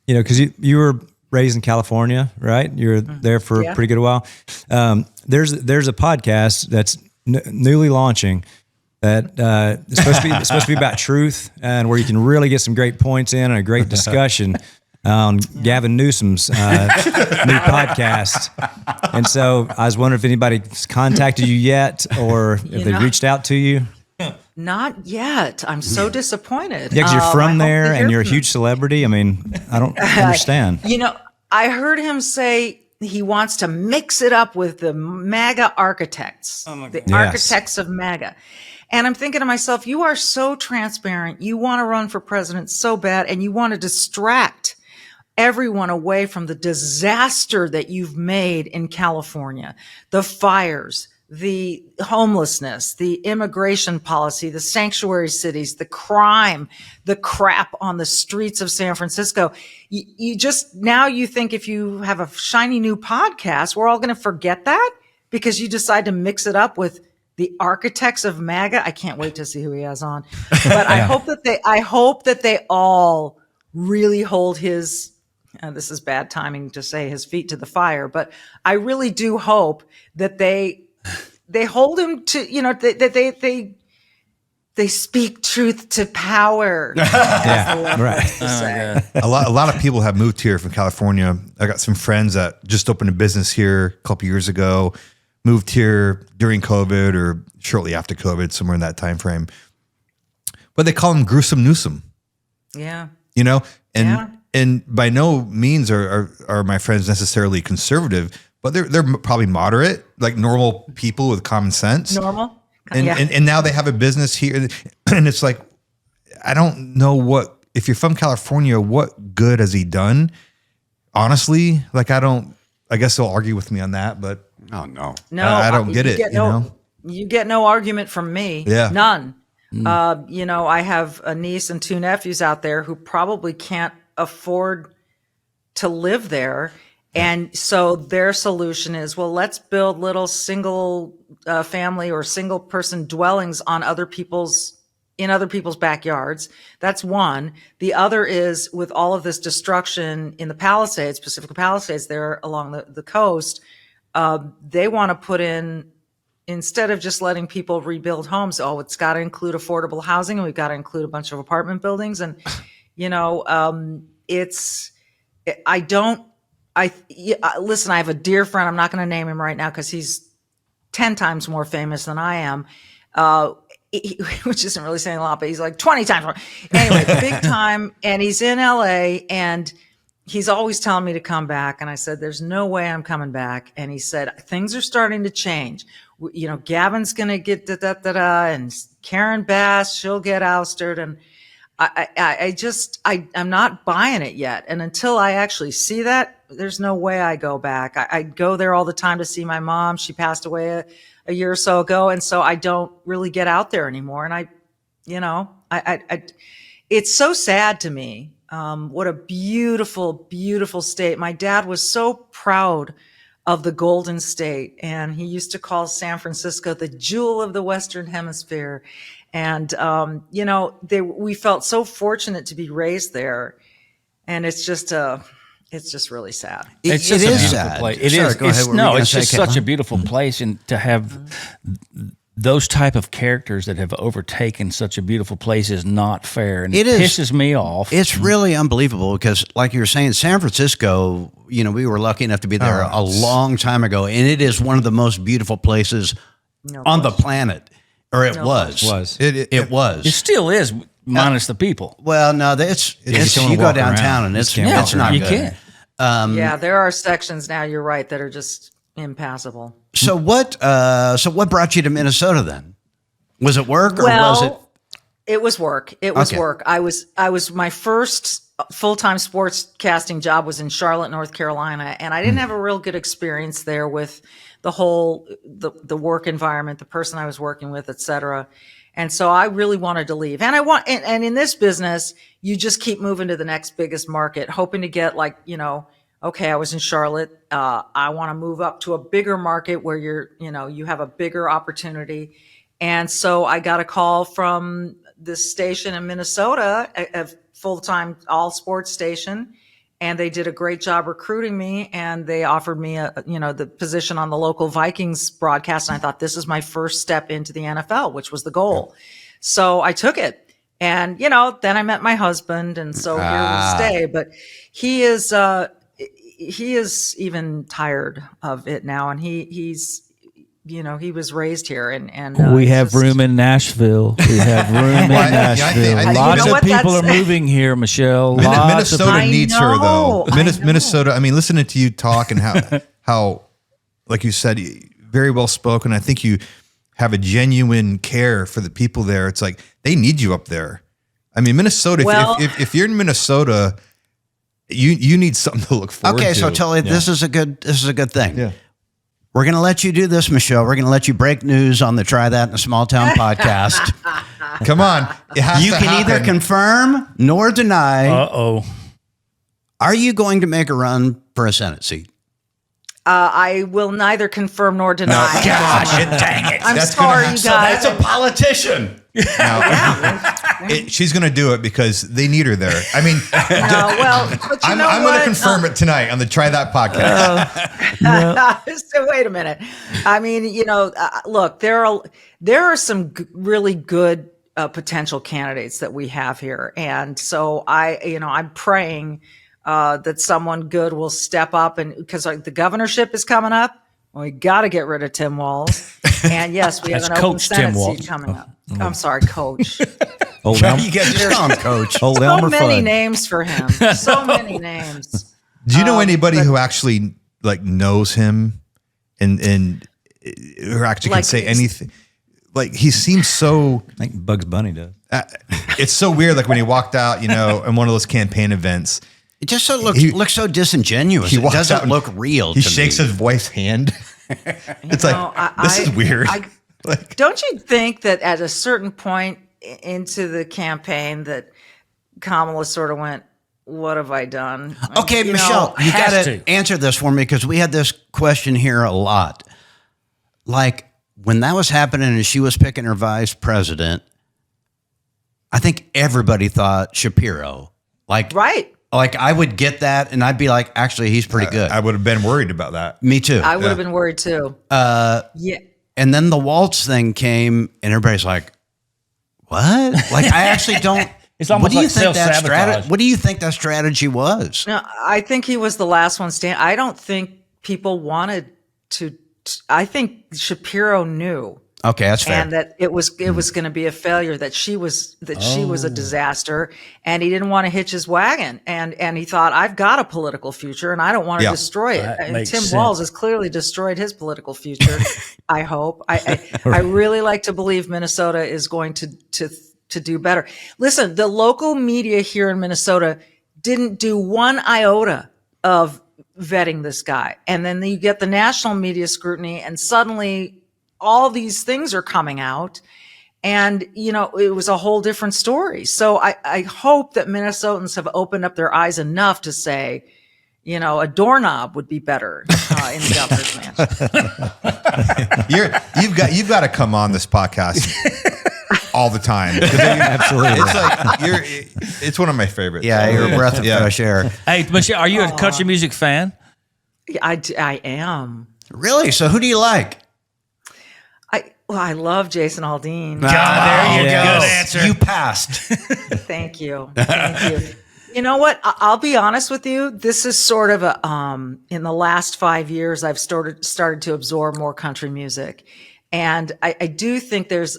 Speaker 6: because you were raised in California, right? You were there for a pretty good while. There's a podcast that's newly launching that is supposed to be about truth, and where you can really get some great points in and a great discussion on Gavin Newsom's new podcast. And so I was wondering if anybody's contacted you yet, or if they reached out to you.
Speaker 1: Not yet. I'm so disappointed.
Speaker 6: Yeah, because you're from there and you're a huge celebrity. I mean, I don't understand.
Speaker 1: I heard him say he wants to mix it up with the MAGA architects, architects of MAGA. And I'm thinking to myself, you are so transparent. You want to run for president so bad, and you want to distract everyone away from the disaster that you've made in California, the fires, the homelessness, the immigration policy, the sanctuary cities, the crime, the crap on the streets of San Francisco. You just, now you think if you have a shiny new podcast, we're all going to forget that because you decide to mix it up with the architects of MAGA. I can't wait to see who he has on, but I hope that they all really hold his, this is bad timing to say, his feet to the fire, but I really do hope that they hold him to, they speak truth to power.
Speaker 6: Yeah, right.
Speaker 4: A lot of people have moved here from California. I got some friends that just opened a business here a couple years ago, moved here during COVID or shortly after COVID, somewhere in that time frame. But they call him Gruesome Newsom.
Speaker 1: Yeah.
Speaker 4: And by no means are my friends necessarily conservative, but they're probably moderate, like normal people with common sense.
Speaker 1: Normal.
Speaker 4: And now they have a business here, and it's like, I don't know if you're from California, what good has he done? Honestly, like I guess they'll argue with me on that, but
Speaker 3: no,
Speaker 4: I don't get it.
Speaker 1: You get no argument from me.
Speaker 4: Yeah.
Speaker 1: None. I have a niece and 2 nephews out there who probably can't afford to live there. And so their solution is, well, let's build little single family or single person dwellings on other people's backyards. That's one. The other is, with all of this destruction in the Palisades, Pacific Palisades there along the coast, they want to put in, instead of just letting people rebuild homes, it's got to include affordable housing, and we've got to include a bunch of apartment buildings. And, listen, I have a dear friend. I'm not going to name him right now because he's 10 times more famous than I am, which isn't really saying a lot, but he's like 20 times more. Anyway, big time. And he's in LA, and he's always telling me to come back. And I said, there's no way I'm coming back. And he said, things are starting to change. Gavin's going to get and Karen Bass, she'll get ousted. And I'm not buying it yet. And until I actually see that, there's no way I go back. I go there all the time to see my mom. She passed away a year or so ago. And so I don't really get out there anymore. And it's so sad to me. What a beautiful, beautiful state. My dad was so proud of the Golden State, and he used to call San Francisco the jewel of the Western Hemisphere. And, we felt so fortunate to be raised there. And it's just really sad.
Speaker 7: It's
Speaker 3: It
Speaker 7: just a
Speaker 3: is
Speaker 7: beautiful
Speaker 3: sad.
Speaker 7: place. It
Speaker 3: Sorry,
Speaker 7: is.
Speaker 3: go ahead. What were you
Speaker 7: No,
Speaker 3: gonna
Speaker 7: it's
Speaker 3: say,
Speaker 7: just such a
Speaker 3: Caitlin?
Speaker 7: beautiful place, and to have those type of characters that have overtaken such a beautiful place is not fair, and it pisses me off.
Speaker 3: It's really unbelievable because, like you were saying, San Francisco, we were lucky enough to be there a long time ago, and it is one of the most beautiful places on the planet, or it was. It was.
Speaker 7: It still is, minus the people.
Speaker 3: Well, no, it's you go downtown and it's not
Speaker 7: you
Speaker 3: good.
Speaker 7: can't.
Speaker 1: Yeah, there are sections now, you're right, that are just impassable.
Speaker 3: So what brought you to Minnesota then? Was it work or was it?
Speaker 1: It was work. It was work. I was my first full-time sportscasting job was in Charlotte, North Carolina, and I didn't have a real good experience there with the whole the work environment, the person I was working with, et cetera. And so I really wanted to leave. And and in this business, you just keep moving to the next biggest market, hoping to get okay, I was in Charlotte. I want to move up to a bigger market where you have a bigger opportunity. And so I got a call from this station in Minnesota, a full-time all sports station. And they did a great job recruiting me, and they offered me the position on the local Vikings broadcast. And I thought, this is my first step into the NFL, which was the goal. So I took it, and, then I met my husband, and so here we stay. But he is even tired of it now. And he's he was raised here, and
Speaker 7: we have room in Nashville. We have room in Nashville.
Speaker 4: I think
Speaker 7: Lots of people are moving here, Michelle.
Speaker 4: Minnesota needs her, though.
Speaker 1: I know.
Speaker 4: Minnesota. I mean, listening to you talk and how, like you said, very well spoken. I think you have a genuine care for the people there. It's like they need you up there. I mean, Minnesota.
Speaker 1: Well,
Speaker 4: if you're in Minnesota, You need something to look forward to.
Speaker 3: Okay, so Tully, this is a good thing.
Speaker 4: Yeah.
Speaker 3: We're going to let you do this, Michelle. We're going to let you break news on the Try That in a Small Town podcast.
Speaker 4: Come on. It has
Speaker 3: You
Speaker 4: to
Speaker 3: can
Speaker 4: happen.
Speaker 3: either confirm nor deny.
Speaker 7: Uh-oh.
Speaker 3: Are you going to make a run for a Senate seat?
Speaker 1: I will neither confirm nor deny.
Speaker 3: Dang it.
Speaker 1: I'm
Speaker 4: That's
Speaker 1: sorry,
Speaker 4: gonna
Speaker 1: you
Speaker 3: So
Speaker 1: guys.
Speaker 3: that's a politician.
Speaker 4: She's going to do it because they need her there. I mean,
Speaker 1: No, well, but you
Speaker 4: I'm
Speaker 1: know
Speaker 4: going
Speaker 1: what?
Speaker 4: to confirm it tonight on the Try That podcast.
Speaker 1: So wait a minute. I mean, look, there are some really good potential candidates that we have here, and so I'm praying that someone good will step up, and because the governorship is coming up, we got to get rid of Tim Walz, and yes, we have
Speaker 7: That's
Speaker 1: an open
Speaker 7: Coach Tim
Speaker 1: Senate
Speaker 7: Walz.
Speaker 1: seat coming up. I'm sorry, Coach.
Speaker 6: Old
Speaker 3: You
Speaker 6: Elmer,
Speaker 3: get just call him Coach.
Speaker 6: old
Speaker 1: So
Speaker 6: Elmer
Speaker 1: many
Speaker 6: Fudd.
Speaker 1: names for him. So many names.
Speaker 4: Do you know anybody who actually like knows him and who actually can
Speaker 1: Like,
Speaker 4: say anything? Like he seems so.
Speaker 6: I think Bugs Bunny does.
Speaker 4: It's so weird. Like when he walked out, in one of those campaign events,
Speaker 3: It just looks so disingenuous.
Speaker 4: he
Speaker 3: It
Speaker 4: walks out
Speaker 3: doesn't
Speaker 4: and
Speaker 3: look real.
Speaker 4: He
Speaker 3: to
Speaker 4: shakes
Speaker 3: me.
Speaker 4: his wife's hand. It's like this is weird. Like,
Speaker 1: Don't you think that at a certain point into the campaign that Kamala sort of went, "What have I done?"
Speaker 3: Okay,
Speaker 1: You
Speaker 3: Michelle,
Speaker 1: know,
Speaker 3: you
Speaker 7: has
Speaker 3: got to
Speaker 7: to.
Speaker 3: answer this for me because we had this question here a lot. Like when that was happening and she was picking her vice president, I think everybody thought Shapiro.
Speaker 1: right.
Speaker 3: Like I would get that and I'd be like, actually, he's pretty good.
Speaker 4: I would have been worried about that.
Speaker 3: Me too.
Speaker 1: I would have been worried too. Yeah.
Speaker 3: And then the Waltz thing came and everybody's like, what? Like I actually don't.
Speaker 7: It's almost
Speaker 3: what do you
Speaker 7: like
Speaker 3: think that
Speaker 7: self-sabotage.
Speaker 3: What do you think that strategy was?
Speaker 1: No, I think he was the last one standing. I don't think people wanted to. I think Shapiro knew.
Speaker 3: Okay, that's fair.
Speaker 1: And that it was going to be a failure. That she was a disaster, and he didn't want to hitch his wagon. And he thought, I've got a political future, and I don't want to destroy it.
Speaker 7: That
Speaker 1: And
Speaker 7: makes
Speaker 1: Tim
Speaker 7: sense.
Speaker 1: Walz has clearly destroyed his political future. I hope. I really like to believe Minnesota is going to do better. Listen, the local media here in Minnesota didn't do one iota of vetting this guy, and then you get the national media scrutiny, and suddenly all these things are coming out, and it was a whole different story. So I hope that Minnesotans have opened up their eyes enough to say, a doorknob would be better in the governor's mansion.
Speaker 4: You've got to come on this podcast all the time.
Speaker 6: Absolutely.
Speaker 4: It's like it's one of my favorites.
Speaker 3: Yeah, you're a breath of
Speaker 4: Yeah.
Speaker 3: fresh air.
Speaker 7: Hey, Michelle, are you a country music fan?
Speaker 1: I am.
Speaker 3: Really? So who do you like?
Speaker 1: I love Jason Aldean.
Speaker 7: there you
Speaker 6: yes.
Speaker 7: go. Good answer.
Speaker 3: You passed.
Speaker 1: Thank you. Thank you. You know what? I'll be honest with you. This is sort of a in the last 5 years, I've started to absorb more country music, and I do think it's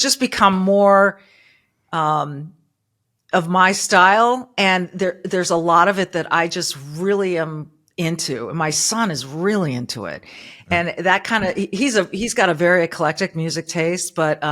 Speaker 1: just become more of my style, and there's a lot of it that I just really am into, and my son is really into it, and that kind of he's got a very eclectic music taste, but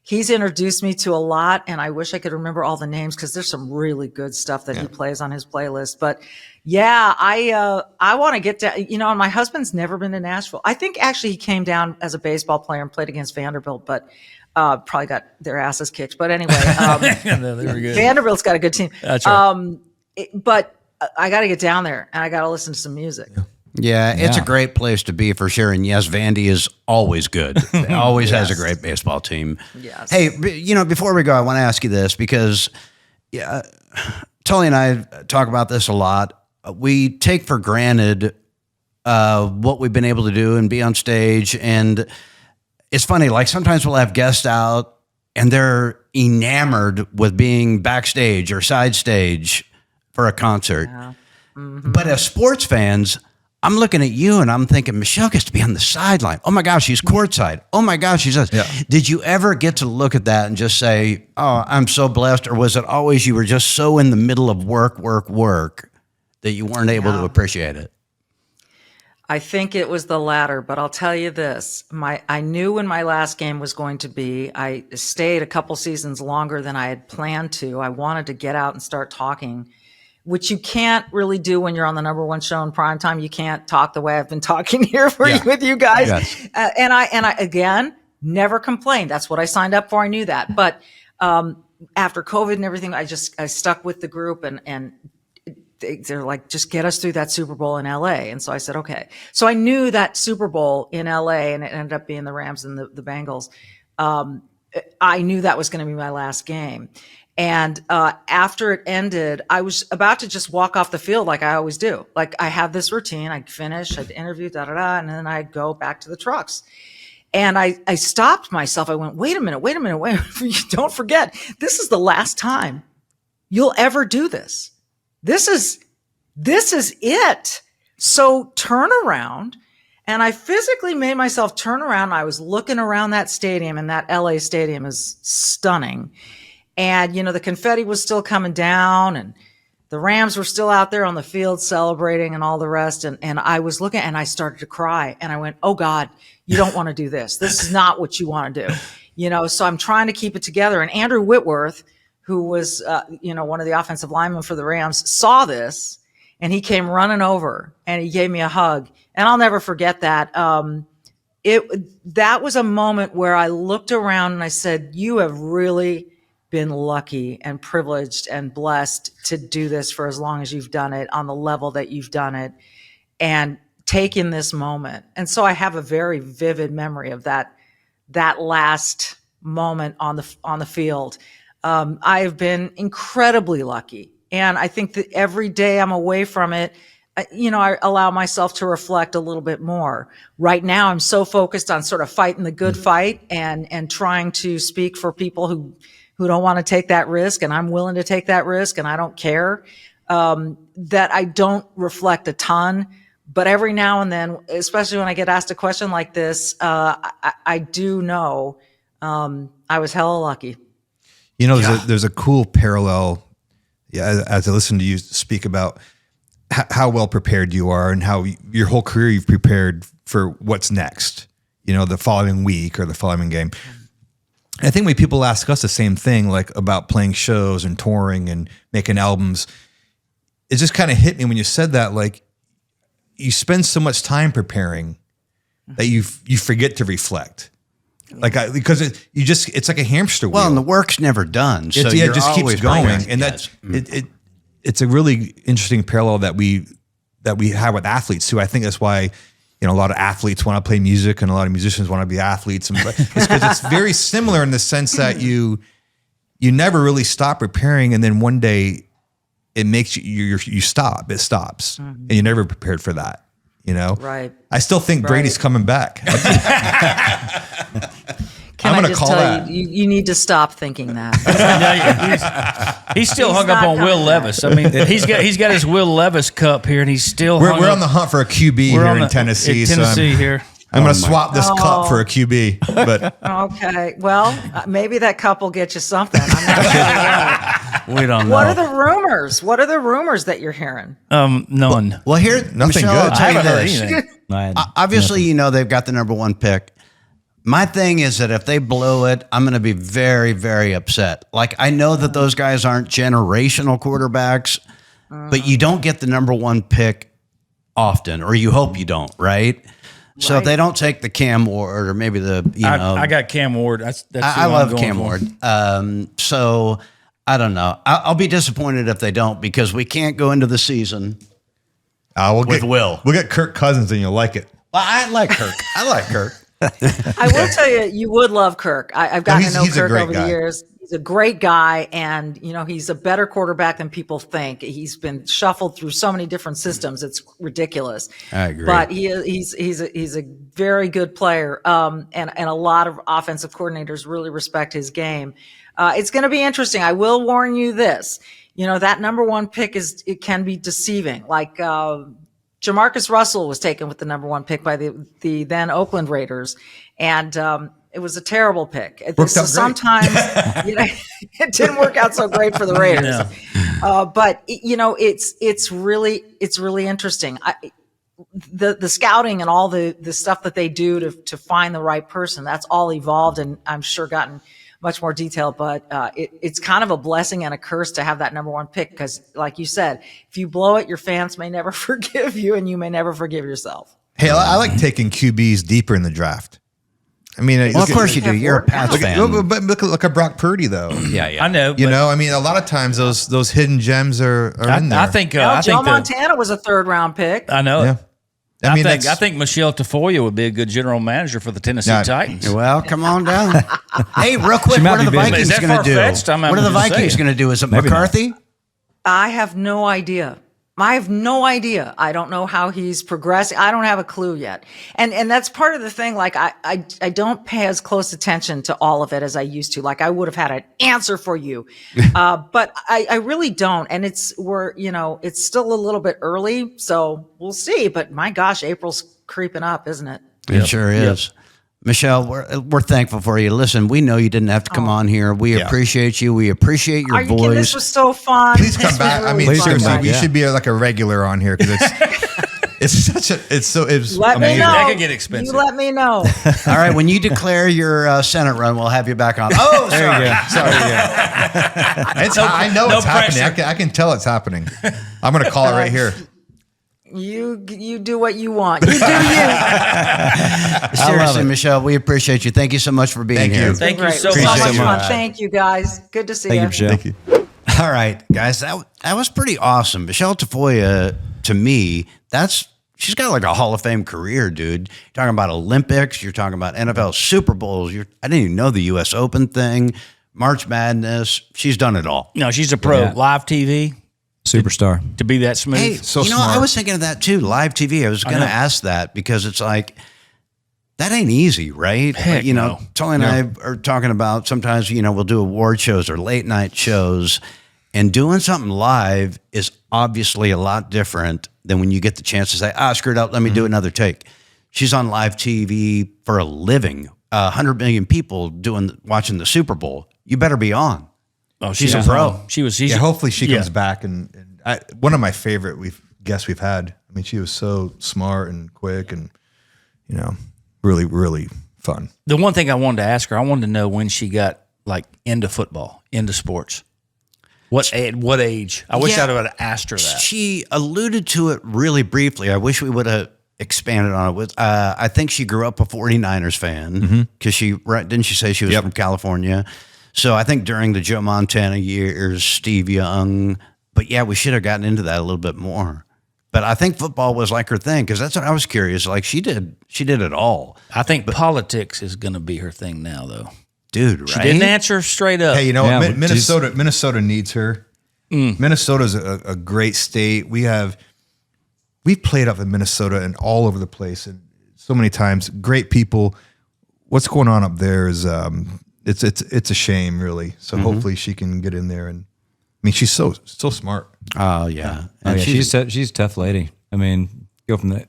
Speaker 1: he's introduced me to a lot, and I wish I could remember all the names because there's some really good stuff that he plays on his playlist. But yeah, I want to get down. And my husband's never been to Nashville. I think actually he came down as a baseball player and played against Vanderbilt, but probably got their asses kicked. But anyway,
Speaker 7: No, they were good.
Speaker 1: Vanderbilt's got a good team.
Speaker 7: That's right.
Speaker 1: But I got to get down there and I got to listen to some music.
Speaker 3: Yeah, it's a great place to be for sure. And yes, Vandy is always good. Always has a great baseball team.
Speaker 1: Yes.
Speaker 3: Hey, before we go, I want to ask you this because Tully and I talk about this a lot. We take for granted what we've been able to do and be on stage. And it's funny, like sometimes we'll have guests out and they're enamored with being backstage or side stage for a concert.
Speaker 1: Yeah. Mm-hmm.
Speaker 3: But as sports fans, I'm looking at you and I'm thinking, Michelle gets to be on the sideline. Oh my gosh, she's courtside. Oh my gosh, she's this.
Speaker 4: Yeah.
Speaker 3: Did you ever get to look at that and just say, oh, I'm so blessed? Or was it always you were just so in the middle of work that you weren't able to appreciate it?
Speaker 1: I think it was the latter, but I'll tell you this. I knew when my last game was going to be. I stayed a couple seasons longer than I had planned to. I wanted to get out and start talking, which you can't really do when you're on the number one show in primetime. You can't talk the way I've been talking here with you guys. Yes. And I again, never complained. That's what I signed up for. I knew that. But after COVID and everything, I stuck with the group and they're like, just get us through that Super Bowl in LA. And so I said, okay. So I knew that Super Bowl in LA, and it ended up being the Rams and the Bengals. I knew that was going to be my last game. And after it ended, I was about to just walk off the field like I always do. Like I have this routine. I'd finish, I'd interview, and then I'd go back to the trucks. And I stopped myself. I went, wait a minute. Don't forget, this is the last time you'll ever do this. This is it. So turn around. And I physically made myself turn around. I was looking around that stadium, and that LA stadium is stunning. And, the confetti was still coming down, and the Rams were still out there on the field celebrating and all the rest. And I was looking, and I started to cry, and I went, oh God, you don't want to do this. This is not what you want to do. So I'm trying to keep it together. And Andrew Whitworth, who was, one of the offensive linemen for the Rams, saw this, and he came running over and he gave me a hug. And I'll never forget that. That was a moment where I looked around and I said, you have really been lucky and privileged and blessed to do this for as long as you've done it on the level that you've done it and taken this moment. And so I have a very vivid memory of that last moment on the field. I have been incredibly lucky. And I think that every day I'm away from it, I allow myself to reflect a little bit more. Right now, I'm so focused on sort of fighting the good fight and trying to speak for people who don't want to take that risk. And I'm willing to take that risk, and I don't care, that I don't reflect a ton. But every now and then, especially when I get asked a question like this, I do know I was hella lucky.
Speaker 4: There's a cool parallel as I listen to you speak about how well prepared you are and how your whole career you've prepared for what's next, the following week or the following game. I think when people ask us the same thing, like about playing shows and touring and making albums, it just kind of hit me when you said that, like you spend so much time preparing that you forget to reflect. Because it's like a hamster wheel.
Speaker 3: Well, and the work's never done. So
Speaker 4: it just keeps going. And it's a really interesting parallel that we have with athletes too. I think that's why, a lot of athletes want to play music and a lot of musicians want to be athletes. It's because it's very similar in the sense that you never really stop preparing, and then one day it makes you stop. It stops, and you're never prepared for that.
Speaker 1: Right.
Speaker 4: I still think Brady's coming back.
Speaker 1: Can I just tell you, you need to stop thinking that.
Speaker 7: He's still hung up on Will Levis. I mean, he's got his Will Levis cup here, and he's still.
Speaker 4: We're on the hunt for a QB here in Tennessee. I'm going to swap this cup for a QB. But
Speaker 1: okay, well, maybe that cup will get you something. I'm not sure.
Speaker 7: We don't know.
Speaker 1: What are the rumors? What are the rumors that you're hearing?
Speaker 7: None.
Speaker 3: Well, here,
Speaker 4: nothing
Speaker 3: Michelle,
Speaker 4: good.
Speaker 3: I'll tell you
Speaker 7: I haven't heard
Speaker 3: this.
Speaker 7: anything.
Speaker 3: Obviously, they've got the number one pick. My thing is that if they blow it, I'm going to be very, very upset. Like, I know that those guys aren't generational quarterbacks, but you don't get the number one pick often, or you hope you don't, right? So if they don't take the Cam Ward, or maybe
Speaker 7: I got Cam Ward.
Speaker 3: I love Cam Ward. So I don't know. I'll be disappointed if they don't, because we can't go into the season with Will.
Speaker 4: We'll get Kirk Cousins and you'll like it.
Speaker 3: Well, I like Kirk.
Speaker 1: I will tell you, you would love Kirk. I've gotten to know Kirk over the years. He's a great guy, and he's a better quarterback than people think. He's been shuffled through so many different systems; it's ridiculous.
Speaker 3: I agree.
Speaker 1: But he's a very good player, and a lot of offensive coordinators really respect his game. It's going to be interesting. I will warn you this: that number one pick it can be deceiving. Like Jamarcus Russell was taken with the number one pick by the then Oakland Raiders, and it was a terrible pick. So sometimes it didn't work out so great for the Raiders. But it's really interesting. the scouting and all the stuff that they do to find the right person, that's all evolved, and I'm sure gotten much more detailed, but it's kind of a blessing and a curse to have that number one pick, because like you said, if you blow it, your fans may never forgive you, and you may never forgive yourself.
Speaker 4: Hey, I like taking QBs deeper in the draft. I mean,
Speaker 3: Well, of course you do. You're a Pats fan.
Speaker 4: But look at Brock Purdy, though.
Speaker 7: I know.
Speaker 4: You know, I mean, a lot of times those hidden gems are in there.
Speaker 7: I think
Speaker 1: Joe Montana was a 3rd round pick.
Speaker 7: I know.
Speaker 4: Yeah.
Speaker 7: I think Michelle Tafoya would be a good general manager for the Tennessee Titans.
Speaker 3: Well, come on down. Hey, real quick, what are the Vikings
Speaker 7: Is that
Speaker 3: going to do?
Speaker 7: far-fetched?
Speaker 3: What are the Vikings going to do? Is it McCarthy?
Speaker 1: I have no idea. I don't know how he's progressing. I don't have a clue yet. And that's part of the thing. Like, I don't pay as close attention to all of it as I used to. Like, I would have had an answer for you. But I really don't. And it's still a little bit early, so we'll see. But my gosh, April's creeping up, isn't it?
Speaker 3: It sure is. Michelle, we're thankful for you. Listen, we know you didn't have to come on here. We appreciate you. We appreciate your
Speaker 1: Are you
Speaker 3: voice.
Speaker 1: kidding? This was so fun.
Speaker 4: Please come back. I mean,
Speaker 1: Really
Speaker 4: seriously,
Speaker 1: fun.
Speaker 4: you should be like a regular on here because it's
Speaker 1: Let me
Speaker 4: amazing.
Speaker 1: know.
Speaker 7: That could get expensive.
Speaker 1: You let me know.
Speaker 3: All right, when you declare your Senate run, we'll have you back on. Oh, sorry.
Speaker 4: I know it's
Speaker 7: pressure.
Speaker 4: happening. I can tell it's happening. I'm going to call it right here.
Speaker 1: You do what you want. You do you.
Speaker 3: Seriously, Michelle, we appreciate you. Thank you so much for being here.
Speaker 7: Thank you
Speaker 1: Great.
Speaker 7: so
Speaker 1: So
Speaker 7: much.
Speaker 1: much fun.
Speaker 3: much.
Speaker 1: Thank you, guys. Good to see
Speaker 6: Thank
Speaker 1: you.
Speaker 6: you, Michelle.
Speaker 4: Thank you.
Speaker 3: All right, guys, that was pretty awesome. Michelle Tafoya, to me, she's got like a Hall of Fame career, dude. You're talking about Olympics, you're talking about NFL Super Bowls. I didn't even know the U.S. Open thing, March Madness. She's done it all.
Speaker 7: No, she's a pro.
Speaker 6: Yeah.
Speaker 7: Live TV
Speaker 6: Superstar.
Speaker 7: to be that smooth.
Speaker 3: Hey,
Speaker 4: So
Speaker 3: I
Speaker 4: smart.
Speaker 3: was thinking of that too, live TV. I was going to ask that because it's like, that ain't easy, right?
Speaker 7: Heck no.
Speaker 3: Tully and I are talking about sometimes, we'll do award shows or late night shows, and doing something live is obviously a lot different than when you get the chance to say, screw it up, let me do another take. She's on live TV for a living. 100 million people watching the Super Bowl. You better be on.
Speaker 7: Oh,
Speaker 3: She's a pro.
Speaker 4: Yeah, hopefully she comes back and one of my favorite guests we've had. I mean, she was so smart and quick and really, really fun.
Speaker 7: The one thing I wanted to ask her, I wanted to know when she got like into football, into sports. What age? I wish
Speaker 3: Yeah.
Speaker 7: I'd have asked her that.
Speaker 3: She alluded to it really briefly. I wish we would have expanded on it. I think she grew up a 49ers fan because didn't she say she was from California? So I think during the Joe Montana years, Steve Young, but yeah, we should have gotten into that a little bit more. But I think football was like her thing because that's what I was curious. Like she did it all.
Speaker 7: I think politics is going to be her thing now, though.
Speaker 3: Dude, right?
Speaker 7: She didn't answer straight up.
Speaker 4: Hey, you know
Speaker 6: Yeah,
Speaker 4: what?
Speaker 6: but
Speaker 4: Minnesota needs her. Minnesota's a great state. We've played up in Minnesota and all over the place and so many times. Great people. What's going on up there is it's a shame, really. So hopefully she can get in there. And I mean, she's so smart.
Speaker 3: Oh yeah.
Speaker 6: Oh, yeah, she's a tough lady. I mean, go from the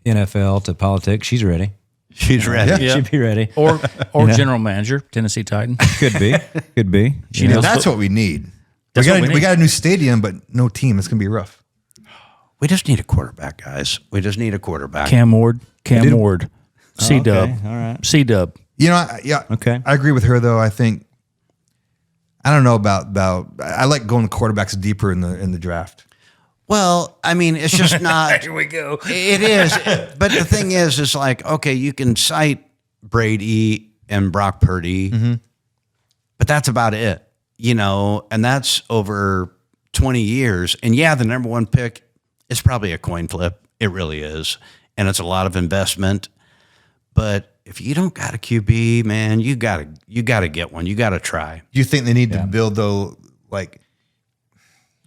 Speaker 6: NFL to politics. She's ready.
Speaker 3: She's ready.
Speaker 7: Yeah.
Speaker 6: She'd be ready.
Speaker 7: Or general manager, Tennessee Titans.
Speaker 6: Could be.
Speaker 7: She knows
Speaker 4: That's what we need.
Speaker 7: That's what we need.
Speaker 4: We got a new stadium, but no team. It's gonna be rough.
Speaker 3: We just need a quarterback, guys. We just need a quarterback.
Speaker 7: Cam Ward. C-Dub.
Speaker 6: Okay, all right.
Speaker 7: C-Dub.
Speaker 6: Okay.
Speaker 4: I agree with her though. I think I don't know about I like going quarterbacks deeper in the draft.
Speaker 3: Well, I mean, it's just not.
Speaker 7: Here we go.
Speaker 3: It is. But the thing is, it's like, okay, you can cite Brady and Brock Purdy, but that's about it, and that's over 20 years. And yeah, the number one pick is probably a coin flip. It really is. And it's a lot of investment. But if you don't got a QB, man, you gotta get one. You gotta try.
Speaker 4: Do you think they need to build though, like?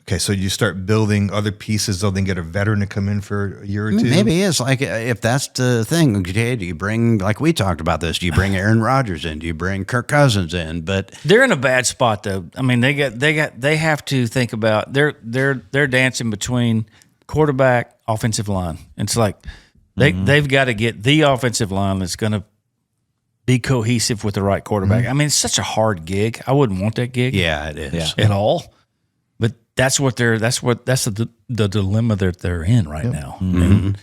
Speaker 4: Okay, so you start building other pieces, so then get a veteran to come in for a year or two.
Speaker 3: Maybe it's like if that's the thing. Okay, do you bring, like we talked about this? Do you bring Aaron Rodgers in? Do you bring Kirk Cousins in? But
Speaker 7: They're in a bad spot though. I mean, they have to think about they're dancing between quarterback, offensive line. It's like they've got to get the offensive line that's going to be cohesive with the right quarterback. I mean, it's such a hard gig. I wouldn't want that gig.
Speaker 3: yeah, it is.
Speaker 7: At all. But that's the dilemma that they're in right now. And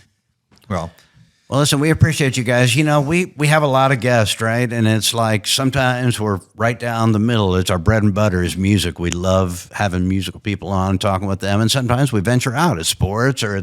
Speaker 4: Well,
Speaker 3: listen, we appreciate you guys. You know, we have a lot of guests, right? And it's like sometimes we're right down the middle. It's our bread and butter is music. We love having musical people on, talking with them. And sometimes we venture out. It's sports, or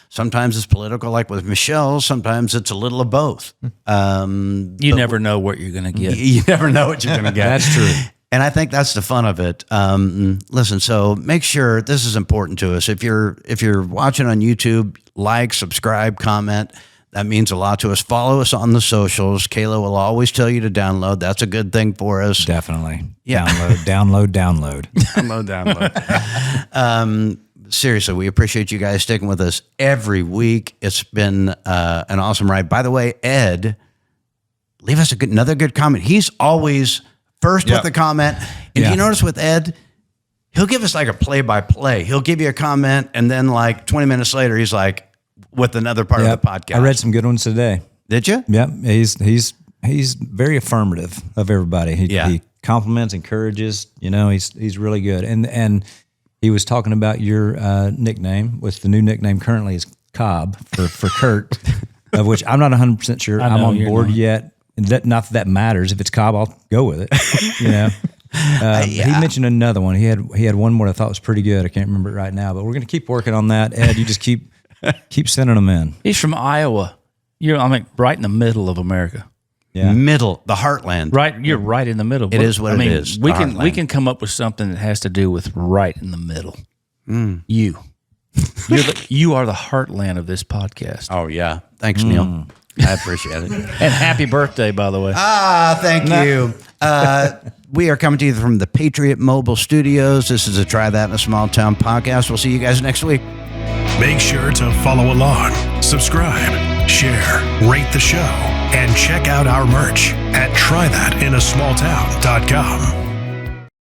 Speaker 3: sometimes it's political, like with Michelle. Sometimes it's a little of both.
Speaker 7: You never know what you're going to get.
Speaker 3: You never know what you're going to get.
Speaker 6: That's true.
Speaker 3: And I think that's the fun of it. Listen, so make sure this is important to us. If you're watching on YouTube, like, subscribe, comment. That means a lot to us. Follow us on the socials. Kayla will always tell you to download. That's a good thing for us.
Speaker 6: Definitely.
Speaker 3: Yeah.
Speaker 6: Download.
Speaker 3: Seriously, we appreciate you guys sticking with us every week. It's been an awesome ride. By the way, Ed, leave us another good comment. He's always first with the comment. And you notice with Ed, he'll give us like a play-by-play. He'll give you a comment, and then like 20 minutes later, he's like, with another part of the podcast.
Speaker 6: I read some good ones today.
Speaker 3: Did you?
Speaker 6: Yep. He's very affirmative of everybody. He compliments, encourages. You know, he's really good. And he was talking about your nickname, which the new nickname currently is Cobb for Kurt, of which I'm not 100% sure I'm on board yet. And not that matters. If it's Cobb, I'll go with it. You know. He mentioned another one. He had one more I thought was pretty good. I can't remember it right now, but we're going to keep working on that. Ed, you just keep sending them in.
Speaker 7: He's from Iowa. Right in the middle of America.
Speaker 6: Yeah.
Speaker 3: Middle, the heartland.
Speaker 7: Right, you're right in the middle.
Speaker 3: It is what it is.
Speaker 7: We can come up with something that has to do with right in the middle. You are the heartland of this podcast.
Speaker 3: Oh yeah, thanks, Neil. I appreciate it.
Speaker 7: And happy birthday, by the way.
Speaker 3: Thank you. We are coming to you from the Patriot Mobile Studios. This is a Try That in a Small Town podcast. We'll see you guys next week.
Speaker 5: Make sure to follow along, subscribe, share, rate the show, and check out our merch at trythatinasmalltown.com.